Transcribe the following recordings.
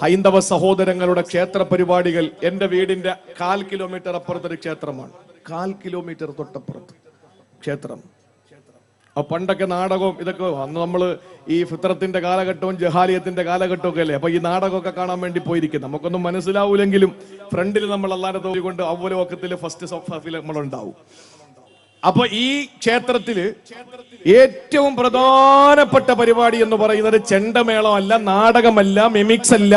ഹൈന്ദവ സഹോദരങ്ങളുടെ ക്ഷേത്ര പരിപാടികൾ എൻ്റെ വീടിന്റെ 1/4 കിലോമീറ്റർ അപ്പുറത്തൊരു ക്ഷേത്രമാണ്. 1/4 കിലോമീറ്റർ തൊട്ടപ്പുറത്ത് ക്ഷേത്രം. പണ്ടൊക്കെ നാടകവും ഇതൊക്കെ അന്ന് നമ്മൾ ഈ ഫിത്രത്തിന്റെ കാലഘട്ടവും ജഹാലിയത്തിന്റെ കാലഘട്ടവും ഒക്കെ അല്ലേ. അപ്പൊ ഈ നാടകമൊക്കെ കാണാൻ വേണ്ടി പോയിരിക്കും. നമുക്കൊന്നും മനസ്സിലാവൂലെങ്കിലും ഫ്രണ്ടിൽ നമ്മൾ അല്ലാതെ തോന്നിക്കൊണ്ട് അവലോകത്തിൽ ഫസ്റ്റ് സോഫിൽ നമ്മളുണ്ടാവും. അപ്പൊ ഈ ക്ഷേത്രത്തില് ഏറ്റവും പ്രധാനപ്പെട്ട പരിപാടി എന്ന് പറയുന്നത് ചെണ്ടമേളമല്ല, നാടകമല്ല, മിമിക്സ് അല്ല,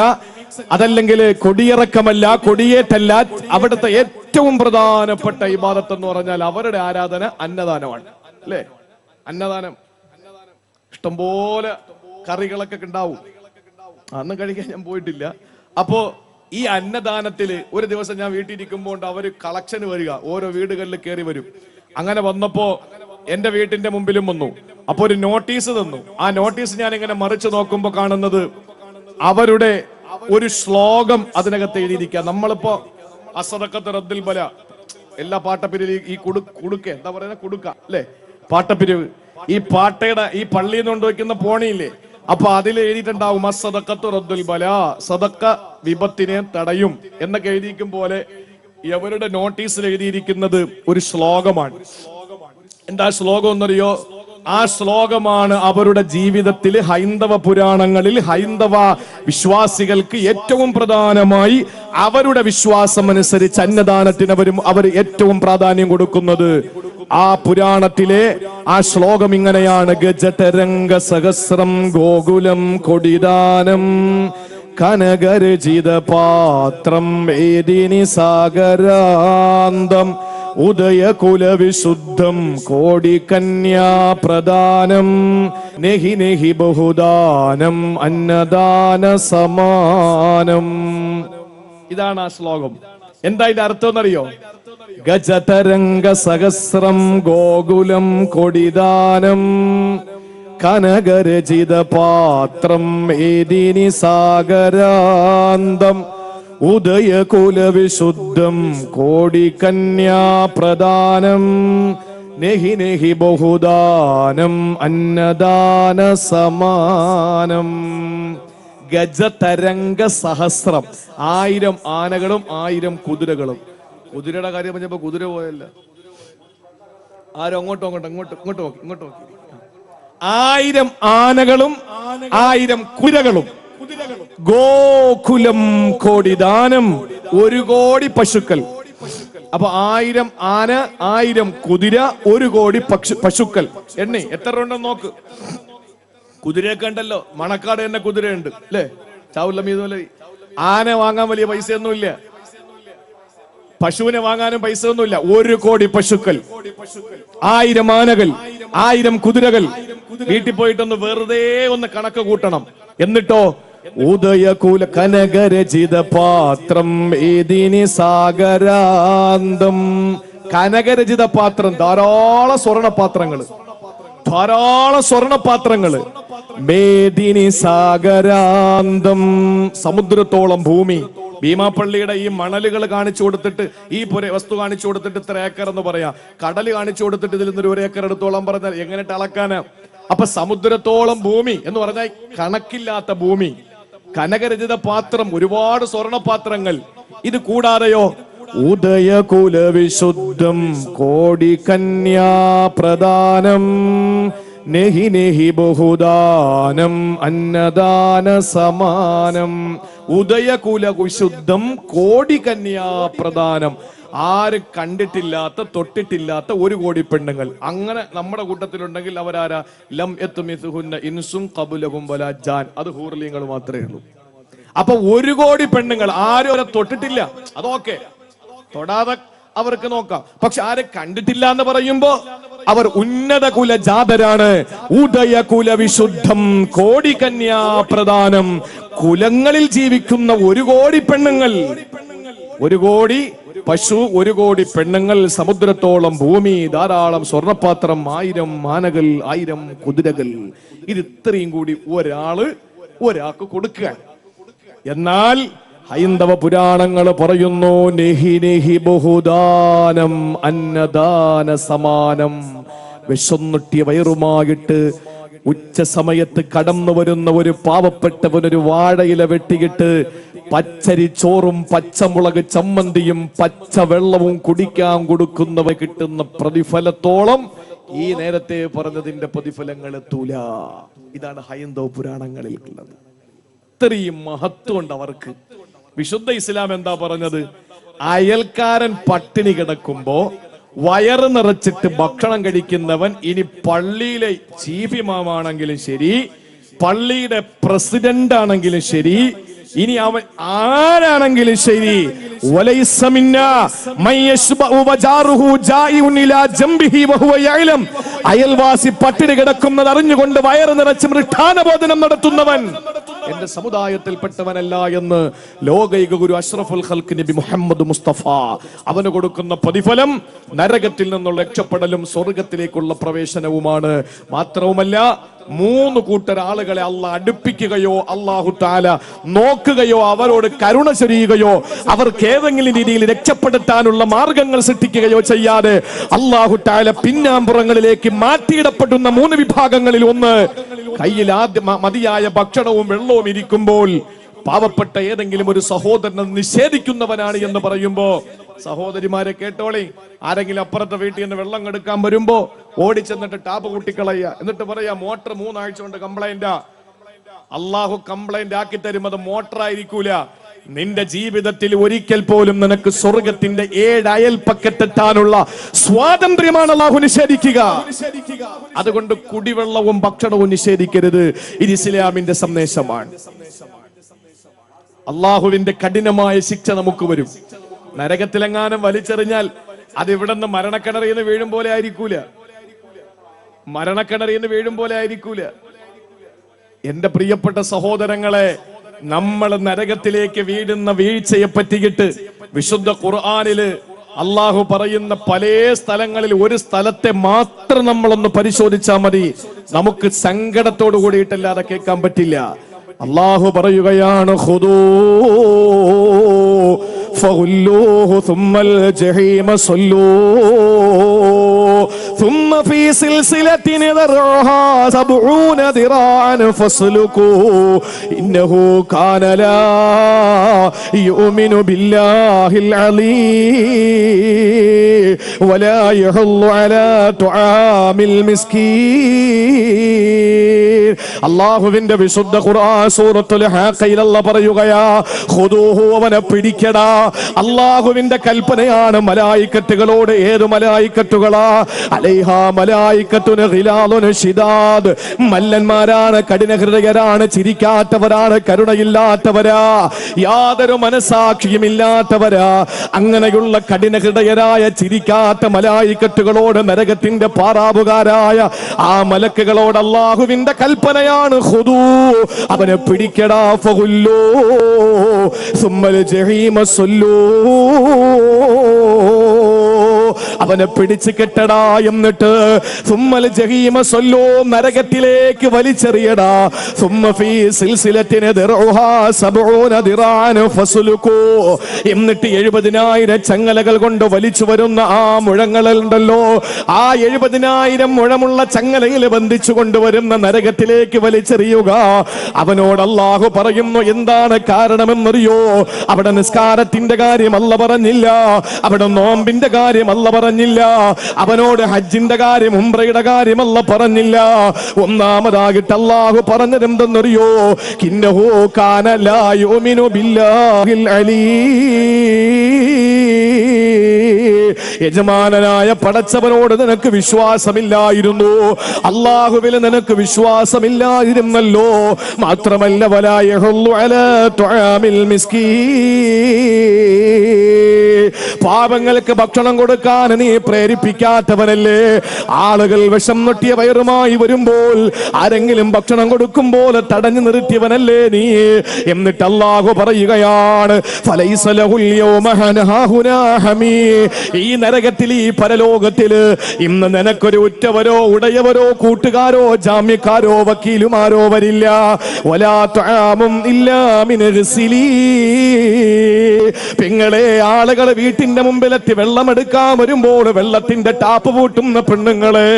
അതല്ലെങ്കിൽ കൊടിയിറക്കമല്ല, കൊടിയേറ്റല്ല. അവിടുത്തെ ഏറ്റവും പ്രധാനപ്പെട്ട ഇബാദത്ത് എന്ന് പറഞ്ഞാൽ അവരുടെ ആരാധന അന്നദാനമാണ്. അല്ലേ? അന്നദാനം ഇഷ്ടംപോലെ കറികളൊക്കെ ഉണ്ടാവും. അന്ന് കഴിക്കാൻ ഞാൻ പോയിട്ടില്ല. അപ്പോ ഈ അന്നദാനത്തില് ഒരു ദിവസം ഞാൻ വീട്ടിലിരിക്കുമ്പോൾ അവര് കളക്ഷന് വരിക, ഓരോ വീടുകളിൽ കയറി വരും. അങ്ങനെ വന്നപ്പോ എന്റെ വീട്ടിന്റെ മുമ്പിലും വന്നു. അപ്പൊ ഒരു നോട്ടീസ് തന്നു. ആ നോട്ടീസ് ഞാൻ ഇങ്ങനെ മറിച്ച് നോക്കുമ്പോ കാണുന്നത് അവരുടെ ഒരു ശ്ലോകം അതിനകത്ത് എഴുതിയിരിക്കുക. നമ്മളിപ്പോ അസദഖത്ത് റദ്ദിൽ ബല എല്ലാ പാട്ടപ്പിരിവ് ഈ കുടുക്ക എന്താ പറയുന്നത്, കുടുക്ക അല്ലെ, പാട്ടപ്പിരിവ്. ഈ പാട്ടയുടെ ഈ പള്ളിയിൽ നിന്ന് കൊണ്ടുവയ്ക്കുന്ന പോണിയില്ലേ, അപ്പൊ അതിൽ എഴുതിയിട്ടുണ്ടാവും അസദഖത്ത് റദ്ദുൽ ബല, സദക്ക വിപത്തിനെ തടയും എന്നൊക്കെ എഴുതിയിരിക്കും പോലെ അവരുടെ നോട്ടീസിൽ എഴുതിയിരിക്കുന്നത് ഒരു ശ്ലോകമാണ്. എന്താ ശ്ലോകം എന്നറിയോ? ആ ശ്ലോകമാണ് അവരുടെ ജീവിതത്തിൽ ഹൈന്ദവ പുരാണങ്ങളിൽ ഹൈന്ദവ വിശ്വാസികൾക്ക് ഏറ്റവും പ്രധാനമായി അവരുടെ വിശ്വാസം അനുസരിച്ച് അന്നദാനത്തിന് അവർ ഏറ്റവും പ്രാധാന്യം കൊടുക്കുന്നത്. ആ പുരാണത്തിലെ ആ ശ്ലോകം ഇങ്ങനെയാണ്: ഗജതരംഗ സഹസ്രം ഗോകുലം കൊടിദാനം കനകരചിത പാത്രം ഏദിനി സാഗരാന്തം ഉദയകുലവിശുദ്ധം കോടികന്യാ പ്രദാനം നെഹി നെഹി ബഹുദാനം അന്നദാന സമാനം. ഇതാണ് ആ ശ്ലോകം. എന്താ ഇതിന്റെ അർത്ഥം എന്നറിയോ? ഗജതരംഗ സഹസ്രം ഗോകുലം കൊടിദാനം കനകരചിത പാത്രം ഏദിനി സാഗരാന്തം ഉദയകുലവിശുദ്ധം കോടികന്യാ പ്രദാനം നെഹി നെഹി ബഹുദാനം അന്നദാന സമാനം. ഗജതരംഗ സഹസ്രം, 1000 ആനകളും 1000 കുതിരകളും. കുതിരയുടെ കാര്യം പറഞ്ഞപ്പോ കുതിര പോയല്ല, ആരും അങ്ങോട്ടും നോക്കി 1000 ആനകളും 1000 കുതിരകളും. ഗോകുലം കോടിദാനം, 1 കോടി പശുക്കൾ. അപ്പൊ 1000 ആന, 1000 കുതിര, 1 കോടി പശുക്കൾ. എണ്ണി എത്ര ഉണ്ടെന്ന് നോക്ക്. കുതിരയൊക്കെ ഉണ്ടല്ലോ, മണക്കാട് തന്നെ കുതിരയുണ്ട് അല്ലേ, ചാവുല്ല. ആന വാങ്ങാൻ വലിയ പൈസയൊന്നുമില്ല, പശുവിനെ വാങ്ങാനും പൈസ ഒന്നുമില്ല. 1 കോടി പശുക്കൾ, 1000 ആനകൾ, 1000 കുതിരകൾ. വീട്ടിൽ പോയിട്ടൊന്ന് വെറുതെ ഒന്ന് കണക്ക് കൂട്ടണം. എന്നിട്ടോ ഉദയകുല കനകരചിത പാത്രം ഏദിനി സാഗരാന്തം. കനകരചിത പാത്രം, ധാരാളം സ്വർണപാത്രങ്ങള്. മേദിനി സാഗരാന്തം, സമുദ്രത്തോളം ഭൂമി. ഭീമാപ്പള്ളിയുടെ ഈ മണലുകൾ കാണിച്ചു കൊടുത്തിട്ട്, ഈ വസ്തു കാണിച്ചു കൊടുത്തിട്ട് ഇത്ര ഏക്കർ എന്ന് പറയാ, കടല് കാണിച്ചു കൊടുത്തിട്ട് ഇതിൽ നിന്നൊരു 1 ഏക്കർ എടുത്തോളം പറഞ്ഞാൽ എങ്ങനെ അളക്കാന്? അപ്പൊ സമുദ്രത്തോളം ഭൂമി എന്ന് പറഞ്ഞാൽ കണക്കില്ലാത്ത ഭൂമി. കനകരചിത പാത്രം, ഒരുപാട് സ്വർണപാത്രങ്ങൾ. ഇത് കൂടാതെയോ ഉദയകുലവിശുദ്ധം കോടികന്യാ പ്രദാനം നെഹി നെഹി ബഹുദാനം അന്നദാന സമാനം. ഉദയകുല വിശുദ്ധം കോടികന്യാ പ്രദാനം. ആരും കണ്ടിട്ടില്ലാത്ത തൊട്ടിട്ടില്ലാത്ത 1 കോടി പെണ്ണുങ്ങൾ. അങ്ങനെ നമ്മുടെ കൂട്ടത്തിലുണ്ടെങ്കിൽ അവരാരാ? ലം യത്മിസുഹുന്ന ഇൻസും ഖബലഹും വലാ ജാൻ. അത് ഹൂർലിങ്ങൾ മാത്രമേ ഉള്ളൂ. അപ്പൊ 1 കോടി പെണ്ണുങ്ങൾ, ആരും അവരെ തൊട്ടിട്ടില്ല, അതൊക്കെ തൊടാതെ അവർക്ക് നോക്കാം. പക്ഷെ ആരെ കണ്ടിട്ടില്ല എന്ന് പറയുമ്പോ അവർ ഉന്നത കുല ജാതരാണ്. ഉദയകുല വിശുദ്ധം കോടികന്യാ പ്രദാനം. കുലങ്ങളിൽ ജീവിക്കുന്ന 1 കോടി പെണ്ണുങ്ങൾ, 1 കോടി പശു, 1 കോടി പെണ്ണുങ്ങൾ, സമുദ്രത്തോളം ഭൂമി, ധാരാളം സ്വർണപാത്രം, 1000 ആനകൾ, 1000 കുതിരകൾ. ഇത് ഇത്രയും കൂടി ഒരാൾക്ക് കൊടുക്കുക. എന്നാൽ ഹൈന്ദവ പുരാണങ്ങൾ പറയുന്നു നെഹി നെഹി ബഹുദാനം അന്നദാന സമാനം. വിശന്നിട്ടിയ വയറുമായിട്ട് ഉച്ച സമയത്ത് കടന്നു വരുന്ന ഒരു പാവപ്പെട്ടവനൊരു വാഴയില വെട്ടിയിട്ട് പച്ചരി ചോറും പച്ചമുളക് ചമ്മന്തിയും പച്ച വെള്ളവും കുടിക്കാൻ കൊടുക്കുന്നവ കിട്ടുന്ന പ്രതിഫലത്തോളം ഈ നേരത്തെ പറഞ്ഞതിന്റെ പ്രതിഫലങ്ങൾ എത്തൂല. ഇതാണ് ഹൈന്ദവ പുരാണങ്ങളിൽ ഉള്ളത്. ഇത്രയും മഹത്വം ഉണ്ട് അവർക്ക്. വിശുദ്ധ ഇസ്ലാം എന്താ പറഞ്ഞത്? അയൽക്കാരൻ പട്ടിണി കിടക്കുമ്പോ വയറ് നിറച്ചിട്ട് ഭക്ഷണം കഴിക്കുന്നവൻ ഇനി പള്ളിയിലെ ചീഫ് ഇമാമാണെങ്കിലും ശരി, പള്ളിയുടെ പ്രസിഡന്റ് ആണെങ്കിലും ശരി, ഇനി അവൻ ആരാണെങ്കിലും ശരി, അയൽവാസി പട്ടിണി കിടക്കുന്നത് അറിഞ്ഞുകൊണ്ട് വയറ് നിറച്ച് മൃഷ്ടാനഭോജനം നടത്തുന്നവൻ എന്റെ സമുദായത്തിൽപ്പെട്ടവനല്ല എന്ന് ലോകൈക ഗുരു അഷ്റഫുൽ ഖൽഖ് നബി മുഹമ്മദ് മുസ്തഫ. അവന് കൊടുക്കുന്ന പ്രതിഫലം നരകത്തിൽ നിന്നുള്ള രക്ഷപ്പെടലും സ്വർഗത്തിലേക്കുള്ള പ്രവേശനവുമാണ്. മാത്രവുമല്ല, 3 കൂട്ടർ ആളുകളെ അള്ളാഹ് അടുപ്പിക്കുകയോ അല്ലാഹു തആല നോക്കുകയോ അവരോട് കരുണ ചൊരിയുകയോ അവർക്ക് ഏതെങ്കിലും രീതിയിൽ രക്ഷപ്പെടുത്താനുള്ള മാർഗങ്ങൾ സൃഷ്ടിക്കുകയോ ചെയ്യാതെ അല്ലാഹു തആല പിന്നാമ്പുറങ്ങളിലേക്ക് മാറ്റിയിടപ്പെടുന്ന 3 വിഭാഗങ്ങളിൽ ഒന്ന്, കയ്യിൽ ആദ്യം മതിയായ ഭക്ഷണവും വെള്ളവും ഇരിക്കുമ്പോൾ പാവപ്പെട്ട ഏതെങ്കിലും ഒരു സഹോദരനെ നിഷേധിക്കുന്നവനാണ് എന്ന് പറയുമ്പോ, സഹോദരിമാരെ കേട്ടോളെ, ആരെങ്കിലും അപ്പുറത്തെ വീട്ടിൽ നിന്ന് വെള്ളം എടുക്കാൻ വരുമ്പോ ഓടിച്ചെന്നിട്ട് ടാപ്പ് കൂട്ടിക്കളയുക, എന്നിട്ട് പറയാ മോട്ടർ 3 ആഴ്ച കൊണ്ട് കംപ്ലൈന്റാ. അള്ളാഹു കംപ്ലൈന്റ് ആക്കി തരും, അത് മോട്ടർ ആയിരിക്കൂല. നിന്റെ ജീവിതത്തിൽ ഒരിക്കൽ പോലും നിനക്ക് സ്വർഗത്തിന്റെ 7 അയൽപ്പക്കത്തെത്താനുള്ള സ്വാതന്ത്ര്യമാണ് അള്ളാഹു നിഷേധിക്കുക. അതുകൊണ്ട് കുടിവെള്ളവും ഭക്ഷണവും നിഷേധിക്കരുത്. ഇത് ഇസ്ലാമിന്റെ സന്ദേശമാണ്. അള്ളാഹുവിന്റെ കഠിനമായ ശിക്ഷ നമുക്ക് വരും. നരകത്തിലെങ്ങാനും വലിച്ചെറിഞ്ഞാൽ അത് ഇവിടുന്ന് മരണക്കിണറിന്ന് വീഴും പോലെ ആയിരിക്കൂല. മരണക്കിണറിന്ന് വീഴും പോലെ ആയിരിക്കൂല. എന്റെ പ്രിയപ്പെട്ട സഹോദരങ്ങളെ, നമ്മൾ നരകത്തിലേക്ക് വീഴുന്ന വീഴ്ചയെ പറ്റിയിട്ട് വിശുദ്ധ ഖുർആനില് അള്ളാഹു പറയുന്ന പല സ്ഥലങ്ങളിൽ ഒരു സ്ഥലത്തെ മാത്രം നമ്മളൊന്ന് പരിശോധിച്ചാൽ മതി, നമുക്ക് സങ്കടത്തോടു കൂടിയിട്ടല്ലാതെ കേൾക്കാൻ പറ്റില്ല. അള്ളാഹു പറയുകയാണ്, ഖുദൂ ഫഗുല്ലൂഹു സുമ്മൽ ജഹീമ സല്ലൂ ثم في سلسلة ذرعها 70 ذراعا فاسلكوه إنه كان لا يؤمن بالله العظيم ولا يحض على طعام المسكين. അല്ലാഹുവിന്റെ വിശുദ്ധ ഖുർആൻ സൂറത്തുൽ ഹാഖയിൽ അല്ലാഹു പറയുകയാ, ഖുദൂഹു, അവനെ പിടിക്കടാ. അല്ലാഹുവിന്റെ കൽപ്പനയാണ് മലായിക്കത്തുകളോട്. ഏത് മലായിക്കത്തുകളാ? അലൈഹാ മലായിക്കത്തുൻ ഗിലാദുൻ ശിദാദ്. മല്ലന്മാരാണ്, കഠിന ഹൃദയരാണ്, ചിരിക്കാത്തവരാണ്, കരുണയില്ലാത്തവരാ, യാതൊരു മനസാക്ഷിയുമില്ലാത്തവരാ. അങ്ങനെയുള്ള കഠിന ഹൃദയരായ ചിരിക്കാത്ത മലായിക്കത്തുകളോട്, നരകത്തിന്റെ പാറാവുകാരായ ആ മലക്കുകളോട് അല്ലാഹുവിന്റെ കൽപ്പനയാണ്, ഖുദൂ, അവനെ പിടിക്കടാ. ഫഗുല്ലൂ സുമ്മൽ ജഹീമ സല്ലൂ, അവനെ പിടിച്ചു കെട്ടടാ. എന്നിട്ട് സുമ്മൽ ജഹീമ സല്ലൂ, നരകത്തിലേക്ക് വലിച്ചെറിയടാ. സുമ്മ ഫീ സിൽസിലത്തിൻ ദർഉഹാ 70 ദിറാൻ ഫസ്ലുകൂ, എന്നിട്ട് 70,000 ചങ്ങലകൾ കൊണ്ട് വലിച്ചു വരുന്ന ആ മുഴങ്ങളുണ്ടല്ലോ, ആ 70,000 മുഴമുള്ള ചങ്ങലയിൽ ബന്ധിച്ചു കൊണ്ടുവരുന്ന നരകത്തിലേക്ക് വലിച്ചെറിയുക. അവനോട് അല്ലാഹു പറയുന്നു, എന്താണ് കാരണമെന്നറിയോ? അവിടെ നിസ്കാരത്തിന്റെ കാര്യം അല്ല പറഞ്ഞില്ല, അവിടെ നോമ്പിന്റെ കാര്യം അല്ല പറഞ്ഞില്ല, അവനോട് ഹജ്ജിന്റെ കാര്യം ഉംറയുടെ കാര്യം അല്ല പറഞ്ഞില്ല. ഒന്നാമതായിട്ട് അല്ലാഹു പറഞ്ഞത് എന്തെന്നറിയോ? ഇന്നഹു കാന ലാ യുമിനു ബില്ലാഹിൽ അലീം. യജമാനനായ പടച്ചവനോട് നിനക്ക് വിശ്വാസമില്ലായിരുന്നു, അല്ലാഹുവിൽ നിനക്ക് വിശ്വാസമില്ലായിരുന്നല്ലോ. മാത്രമല്ല, വലാ യഹുല്ലു അലാ തുആമിൽ മിസ്കീൻ, പാപങ്ങൾക്ക് ഭക്ഷണം കൊടുക്കാൻ നീ പ്രേരിപ്പിക്കാത്തവനല്ലേ. ആളുകൾ വിഷം നൊട്ടിയ വയറുമായി വരുമ്പോൾ ആരെങ്കിലും ഭക്ഷണം കൊടുക്കുമ്പോൾ തടഞ്ഞു നിർത്തിയവനല്ലേ നീ. എന്നിട്ട് അല്ലാഹു പറയുകയാണ്, ഫലൈസ ലഹുൽ യൗമ ഹനാഹുനാ ഹമീ, ഈ നരകത്തിൽ, ഈ പരലോകത്തില് ഇന്ന് നിനക്കൊരു ഉറ്റവരോ ഉടയവരോ കൂട്ടുകാരോ ജാമ്യക്കാരോ വക്കീലുമാരോ വരില്ല. വലാ തുആമും ഇല്ലാ മിൻ ഗിസ്ലീ, പെങ്ങളെ, ആളുകൾ വീട്ടിന്റെ വീടിന്റെ മുമ്പിലെത്തി വെള്ളമെടുക്കാൻ വരുമ്പോൾ വെള്ളത്തിന്റെ ടാപ്പ് പൂട്ടുന്ന പെണ്ണുങ്ങളെ,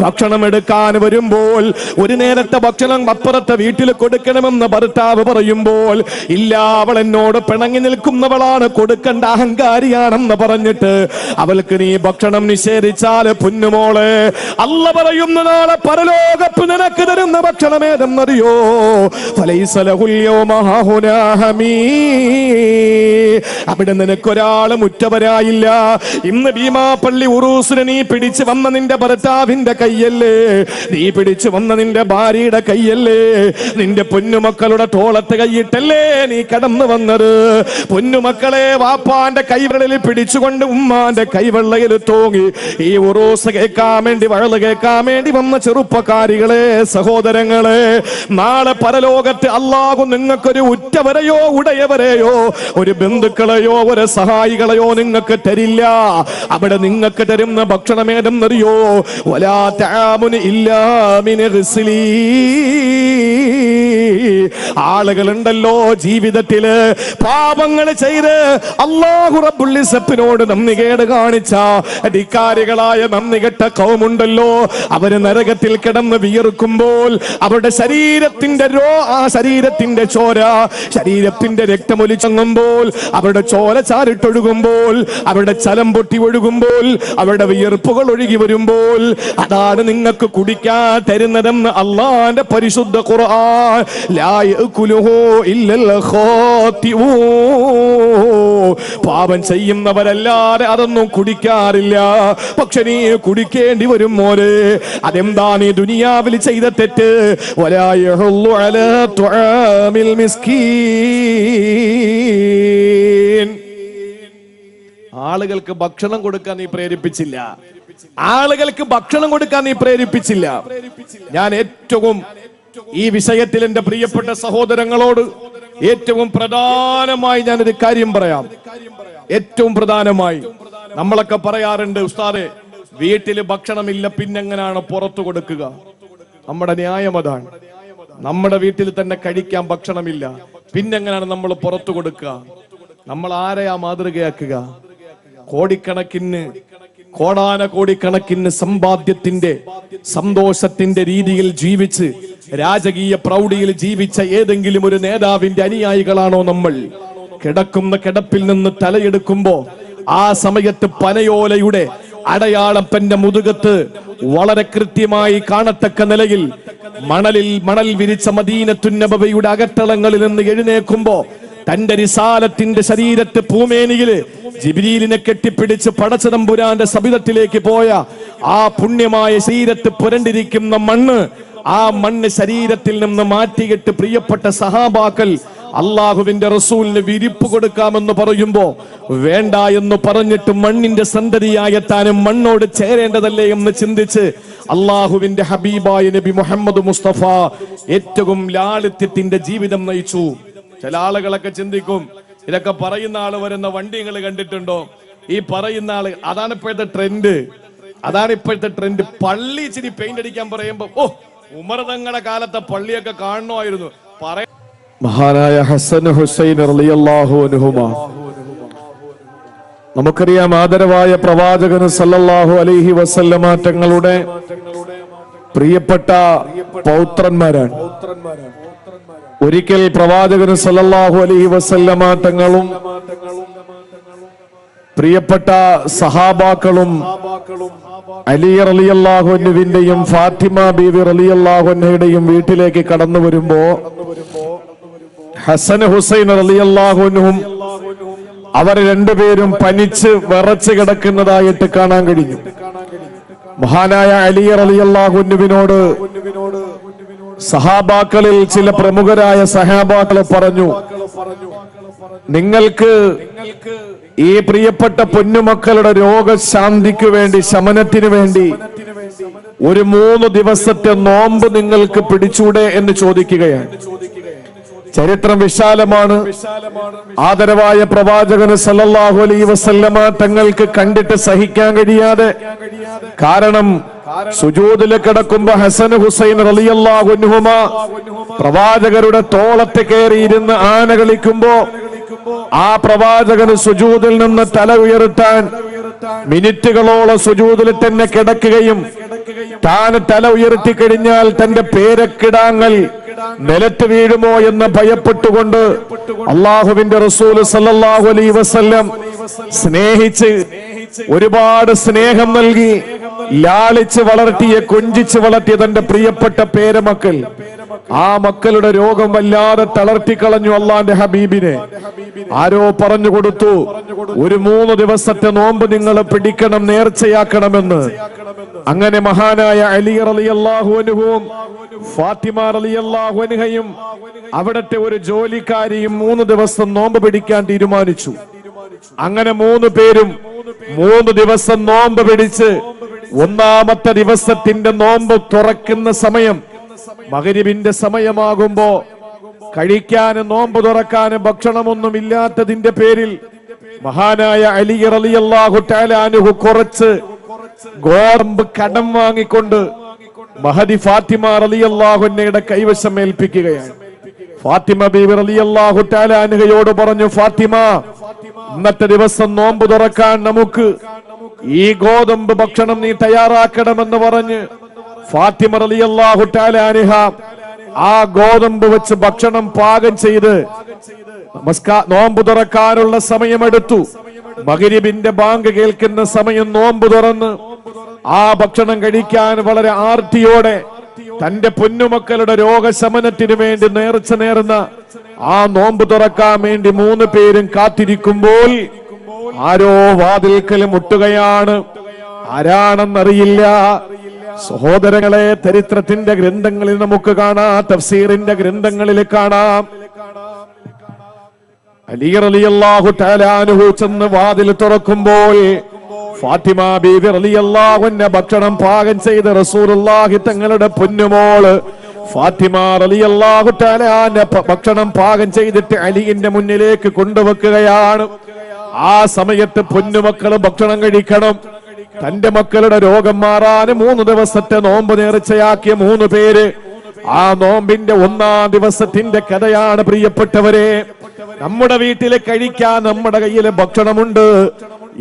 ഭക്ഷണം എടുക്കാൻ വരുമ്പോൾ ഒരു നേരത്തെ ഭക്ഷണം അപ്പുറത്തെ വീട്ടിൽ കൊടുക്കണമെന്ന് ഭർത്താവ് പറയുമ്പോൾ ഇല്ല, അവൾ എന്നോട് പിണങ്ങി നിൽക്കുന്നവളാണ്, കൊടുക്കേണ്ട അഹങ്കാരിയാണെന്ന് പറഞ്ഞിട്ട് അവൾക്ക് നീ ഭക്ഷണം നിഷേധിച്ചാൽ പൊന്നുമോളെ, അല്ല പറയുന്ന നാളെ പരലോകത്ത് നിനക്ക് തരുന്ന ഭക്ഷണം ഏതെന്നറിയോ? അവിടെ നിനക്കൊരാളും ഉറ്റവരായില്ല. ഇന്ന് ഭീമാപ്പള്ളി ഉറൂസിന് നീ പിടിച്ചു വന്ന നിന്റെ ഭർത്താവിന്റെ കൈയല്ലേ, നീ പിടിച്ചു വന്ന നിന്റെ ഭാര്യയുടെ കൈയല്ലേ, നിന്റെ പൊന്നുമക്കളുടെ തോളത്ത് കൈയിട്ടല്ലേ നീ കടന്നു വന്നത്. പൊന്നുമക്കളെ വാപ്പാന്റെ കൈവെള്ളയിൽ പിടിച്ചുകൊണ്ട് ഉമ്മാന്റെ കൈവെള്ളയിൽ തൂങ്ങി ഈ ഉറൂസ് കേൾക്കാൻ വേണ്ടി, വഴല് കേൾക്കാൻ വേണ്ടി വന്ന ചെറുപ്പക്കാരികളെ, സഹോദരങ്ങളെ, നാളെ പരലോകത്ത് അല്ലാഹു നിങ്ങൾക്കൊരു ഉറ്റവരെയോ ഉടയവരെയോ ഒരു ബന്ധുക്കളെയോ ഒരു സഹായികളെയോ നിങ്ങൾക്ക് തരില്ല. അവിടെ നിങ്ങൾക്ക് തരുന്ന ഭക്ഷണം ഏതെന്നറിയോ? വലാ തആമുന ഇല്ലാ മിൻ ഗിസ്ലി. ആളുകളുണ്ടല്ലോ ജീവിതത്തില് പാപങ്ങൾ ചെയ്ത് അല്ലാഹു റബ്ബുൽ ഇസ്സത്തിനോട് നന്ദികേട് കാണിച്ച അധികാരികളായ നന്ദികെട്ട കൗമുണ്ടല്ലോ, അവര് നരകത്തിൽ കിടന്ന് വിയർക്കുമ്പോൾ അവരുടെ ശരീരത്തിന്റെ ശരീരത്തിന്റെ ചോര, ശരീരത്തിന്റെ രക്തമൊലിച്ചങ്ങുമ്പോൾ, അവരുടെ ചോര ചാരിട്ടൊഴുകുമ്പോൾ, അവരുടെ ചലം പൊട്ടി ഒഴുകുമ്പോൾ, അവരുടെ വിയർപ്പുകൾ ഒഴുകി വരുമ്പോൾ അതാണ് നിങ്ങൾക്ക് കുടിക്കാൻ തരുന്നതെന്ന് അള്ളാന്റെ പരിശുദ്ധ ഖുർആൻ. ലാ യഅകുലുഹു ഇല്ലൽ ഖാതിഊൻ. പാപം ചെയ്യുന്നവരല്ലാതെ അതൊന്നും കുടിക്കാറില്ല. പക്ഷെ നീ കുടിക്കേണ്ടി വരും മോനെ. അതെന്താ നീ ദുനിയാവിൽ ചെയ്ത തെറ്റ്? വലാ യഹുല്ലു അലാ തുആമിൽ മിസ്കീൻ. ആളുകൾക്ക് ഭക്ഷണം കൊടുക്കാൻ നീ പ്രേരിപ്പിച്ചില്ല. ആളുകൾക്ക് ഭക്ഷണം കൊടുക്കാൻ നീ പ്രേരിപ്പിച്ചില്ല. ഞാൻ ഏറ്റവും ഈ വിഷയത്തിൽ എന്റെ പ്രിയപ്പെട്ട സഹോദരങ്ങളോട് ഏറ്റവും പ്രധാനമായി ഞാനൊരു കാര്യം പറയാം. ഏറ്റവും പ്രധാനമായി നമ്മളൊക്കെ പറയാറുണ്ട്, ഉസ്താദേ വീട്ടില് ഭക്ഷണമില്ല പിന്നെങ്ങനെയാണ് പുറത്തു കൊടുക്കുക? നമ്മുടെ ന്യായം അതാണ്. നമ്മുടെ വീട്ടിൽ തന്നെ കഴിക്കാൻ ഭക്ഷണമില്ല, പിന്നെങ്ങനെയാണ് നമ്മൾ പുറത്തു കൊടുക്കുക? നമ്മൾ ആരെയാ മാതൃകയാക്കുക? കോടിക്കണക്കിന് കോടിക്കണക്കിന് സമ്പാദ്യത്തിന്റെ സന്തോഷത്തിന്റെ രീതിയിൽ ജീവിച്ച് രാജകീയ പ്രൗഢിയിൽ ജീവിച്ച ഏതെങ്കിലും ഒരു നേതാവിന്റെ അനുയായികളാണോ നമ്മൾ? കിടക്കുന്ന കിടപ്പിൽ നിന്ന് തലയെടുക്കുമ്പോ ആ സമയത്ത് പനയോലയുടെ അടയാളപ്പന്റെ മുതുകത്ത് വളരെ കൃത്യമായി കാണത്തക്ക നിലയിൽ മണൽ വിരിച്ച മദീനത്തുൻ നബവിയുടെ അകത്തളങ്ങളിൽ നിന്ന് എഴുന്നേൽക്കുമ്പോ തന്റെ റിസാലത്തിന്റെ ശരീരത്ത് പൂമേനിയില് ജിബ്രീലിനെ കെട്ടിപ്പിടിച്ച് പടച്ചതമ്പുരാന്റെ സബിതത്തിലേക്ക് പോയ ആ പുണ്യമായ ശരീരത്ത് പുരണ്ടിരിക്കുന്ന മണ്ണ്, ആ മണ്ണ് ശരീരത്തിൽ നിന്ന് മാറ്റിയിട്ട് പ്രിയപ്പെട്ട സഹാബാക്കൾ അള്ളാഹുവിന്റെ റസൂലിന് വിരിപ്പ് കൊടുക്കാമെന്ന് പറയുമ്പോ വേണ്ട എന്ന് പറഞ്ഞിട്ട് മണ്ണിന്റെ സന്തതിയായ താനും മണ്ണോട് ചേരേണ്ടതല്ലേ എന്ന് ചിന്തിച്ച് അള്ളാഹുവിന്റെ ഹബീബായ നബി മുഹമ്മദ് മുസ്തഫ ഏറ്റവും ലാളിത്യത്തിന്റെ ജീവിതം നയിച്ചു. ചില ആളുകളൊക്കെ ചിന്തിക്കും, ഇതൊക്കെ പറയുന്ന ആള് വരുന്ന വണ്ടി നിങ്ങൾ കണ്ടിട്ടുണ്ടോ? ഈ പറയുന്ന ആള് അതാണ് ഇപ്പോഴത്തെ ട്രെൻഡ്. പള്ളി ഇച്ചിരി പെയിന്റ് അടിക്കാൻ പറയുമ്പോ ഓ ഉമർ തങ്ങളുടെ കാലത്തെ പള്ളിയൊക്കെ കാണണമായിരുന്നു. മഹാനായ ഹസൻ ഹുസൈൻ റളിയല്ലാഹു അൻഹുമാ, നമുക്കറിയാം ആദരവായ പ്രവാചകൻ സല്ലല്ലാഹു അലൈഹി വസല്ലമ തങ്ങളുടെ പ്രിയപ്പെട്ട പൗത്രന്മാരാണ്. ഒരിക്കൽ പ്രവാചകൻ സല്ലല്ലാഹു അലൈഹി വസല്ലമ തങ്ങളും പ്രിയപ്പെട്ട സഹാബാക്കളും അലി റളിയല്ലാഹു അൻഹുവിന്റെയും ഫാത്തിമ ബീവി റളിയല്ലാഹു അൻഹയുടെയും വീട്ടിലേക്ക് കടന്നു വരുമ്പോ ഹസൻ ഹുസൈൻ റളിയല്ലാഹു അൻഹും അവർ രണ്ടുപേരും പനിച്ച് വിറച്ച് കിടക്കുന്നതായിട്ട് കാണാൻ കഴിഞ്ഞു. മഹാനായ അലി റളിയല്ലാഹു അൻഹുവിനോട് സഹാബാക്കളിൽ ചില പ്രമുഖരായ സഹാബാക്കൾ പറഞ്ഞു, നിങ്ങൾക്ക് ഈ പ്രിയപ്പെട്ട പൊന്നുമക്കളുടെ രോഗശാന്തിക്ക് വേണ്ടി, ശമനത്തിന് വേണ്ടി ഒരു 3 ദിവസത്തെ നോമ്പ് നിങ്ങൾക്ക് പിടിച്ചൂടെ എന്ന് ചോദിക്കുകയാണ്. ചരിത്രം വിശാലമാണ്. ആദരവായ പ്രവാചകന് സല്ലല്ലാഹു അലൈഹി വസല്ലമ തങ്ങൾക്ക് കണ്ടിട്ട് സഹിക്കാൻ കഴിയാതെ, കാരണം സുജൂദിൽ കിടക്കുമ്പോ ഹസൻ ഹുസൈൻ റളിയല്ലാഹു അൻഹുമാ പ്രവാചകരുടെ തോളത്ത് കയറിയിരുന്ന് ആന കളിക്കുമ്പോ ആ പ്രവാചകന് സുജൂദിൽ നിന്ന് തല ഉയർത്താൻ മിനിറ്റുകളോളം സുജൂദിൽ തന്നെ കിടക്കുകയും താൻ തല ഉയർത്തി കഴിഞ്ഞാൽ തന്റെ പേരക്കിടാങ്ങൾ നിലത്ത് വീഴുമോ എന്ന് ഭയപ്പെട്ടുകൊണ്ട് അള്ളാഹുവിന്റെ റസൂല് സല്ലല്ലാഹു അലൈഹി വസല്ലം സ്നേഹിച്ച് ഒരുപാട് സ്നേഹം നൽകി ലാളിച്ച് വളർത്തിയ കൊഞ്ചിച്ച് വളർത്തിയ തന്റെ പ്രിയപ്പെട്ട പേരമക്കൾ, ആ മക്കളുടെ രോഗം വല്ലാതെ തളർത്തിക്കളഞ്ഞു അള്ളാന്റെ ഹബീബിനെ. ആരോ പറഞ്ഞു കൊടുത്തു, ഒരു 3 ദിവസത്തെ നോമ്പ് നിങ്ങൾ പിടിക്കണം, നേർച്ചയാക്കണമെന്ന്. അങ്ങനെ മഹാനായ അലി റളിയല്ലാഹു അൻഹുവും ഫാത്തിമ റളിയല്ലാഹു അൻഹയും അവിടത്തെ ഒരു ജോലിക്കാരിയും 3 ദിവസം നോമ്പ് പിടിക്കാൻ തീരുമാനിച്ചു. അങ്ങനെ 3 പേരും 3 ദിവസം നോമ്പ് പിടിച്ച് 1-ാമത്തെ ദിവസത്തിന്റെ നോമ്പ് തുറക്കുന്ന സമയം മഗ്രിബിന്റെ സമയമാകുമ്പോ കഴിക്കാനും നോമ്പ് തുറക്കാനും ഭക്ഷണമൊന്നും ഇല്ലാത്തതിന്റെ പേരിൽ മഹാനായ അലി റളിയല്ലാഹു തആല അൻഹു കുറച്ച് ഗോതമ്പ് കടം വാങ്ങിക്കൊണ്ട് മഹദി ഫാത്തിമ റളിയല്ലാഹു അൻഹയുടെ കൈവശം ഏൽപ്പിക്കുകയാണ്. ഫാത്തിമ ബീവി റളിയല്ലാഹു തആല അൻഹയോട് പറഞ്ഞു, ഫാത്തിമ, ഇന്നത്തെ ദിവസം നോമ്പ് തുറക്കാൻ നമുക്ക് ഈ ഗോതമ്പ് ഭക്ഷണം നീ തയ്യാറാക്കണമെന്ന് പറഞ്ഞ് ഫാത്തിമ റളിയല്ലാഹു തആല അൻഹ ആ ഗോതമ്പ് വെച്ച് ഭക്ഷണം പാകം ചെയ്ത് നോമ്പ് തുറക്കാനുള്ള സമയമെടുത്തു. മഗ്രിബിന്റെ ബാങ്ക് കേൾക്കുന്ന സമയം നോമ്പ് തുറന്ന് ആ ഭക്ഷണം കഴിക്കാൻ വളരെ ആർത്തിയോടെ തന്റെ പൊന്നുമക്കളുടെ രോഗശമനത്തിന് വേണ്ടി നേർച്ച നേർന്ന ആ നോമ്പ് തുറക്കാൻ വേണ്ടി 3 പേരും കാത്തിരിക്കുമ്പോൾ ആരോ വാതിൽക്കൽ മുട്ടുകയാണ്. ആരാണെന്നറിയില്ല. സഹോദരങ്ങളെ, ചരിത്രത്തിന്റെ ഗ്രന്ഥങ്ങളിൽ നമുക്ക് കാണാം, തഫ്സീറിന്റെ ഗ്രന്ഥങ്ങളിൽ കാണാം. അലി റളിയല്ലാഹു തആല അൻഹു ചെന്ന് വാതിൽ തുറക്കുമ്പോൾ ഫാത്തിമ ബീവി റളിയല്ലാഹു അൻഹ ഭക്ഷണം പാകം ചെയ്ത് റസൂലുള്ളാഹി തങ്ങളുടെ പൊന്നുമോള് ഫാത്തിമ റളിയല്ലാഹു തആല അൻഹ ഭക്ഷണം പാകം ചെയ്തിട്ട് അലിയുടെ മുന്നിലേക്ക് കൊണ്ടുവെക്കുകയാണ്. ആ സമയത്ത് പൊന്നുമക്കള് ഭക്ഷണം കഴിക്കണം. തന്റെ മക്കളുടെ രോഗം മാറാൻ 3 ദിവസത്തെ നോമ്പ് നേർച്ചയാക്കിയ 3 പേര്. ആ നോമ്പിന്റെ 1-ാം ദിവസത്തിന്റെ കഥയാണ് പ്രിയപ്പെട്ടവരെ. നമ്മുടെ വീട്ടിലെ കഴിക്കാൻ നമ്മുടെ കയ്യിലെ ഭക്ഷണമുണ്ട്,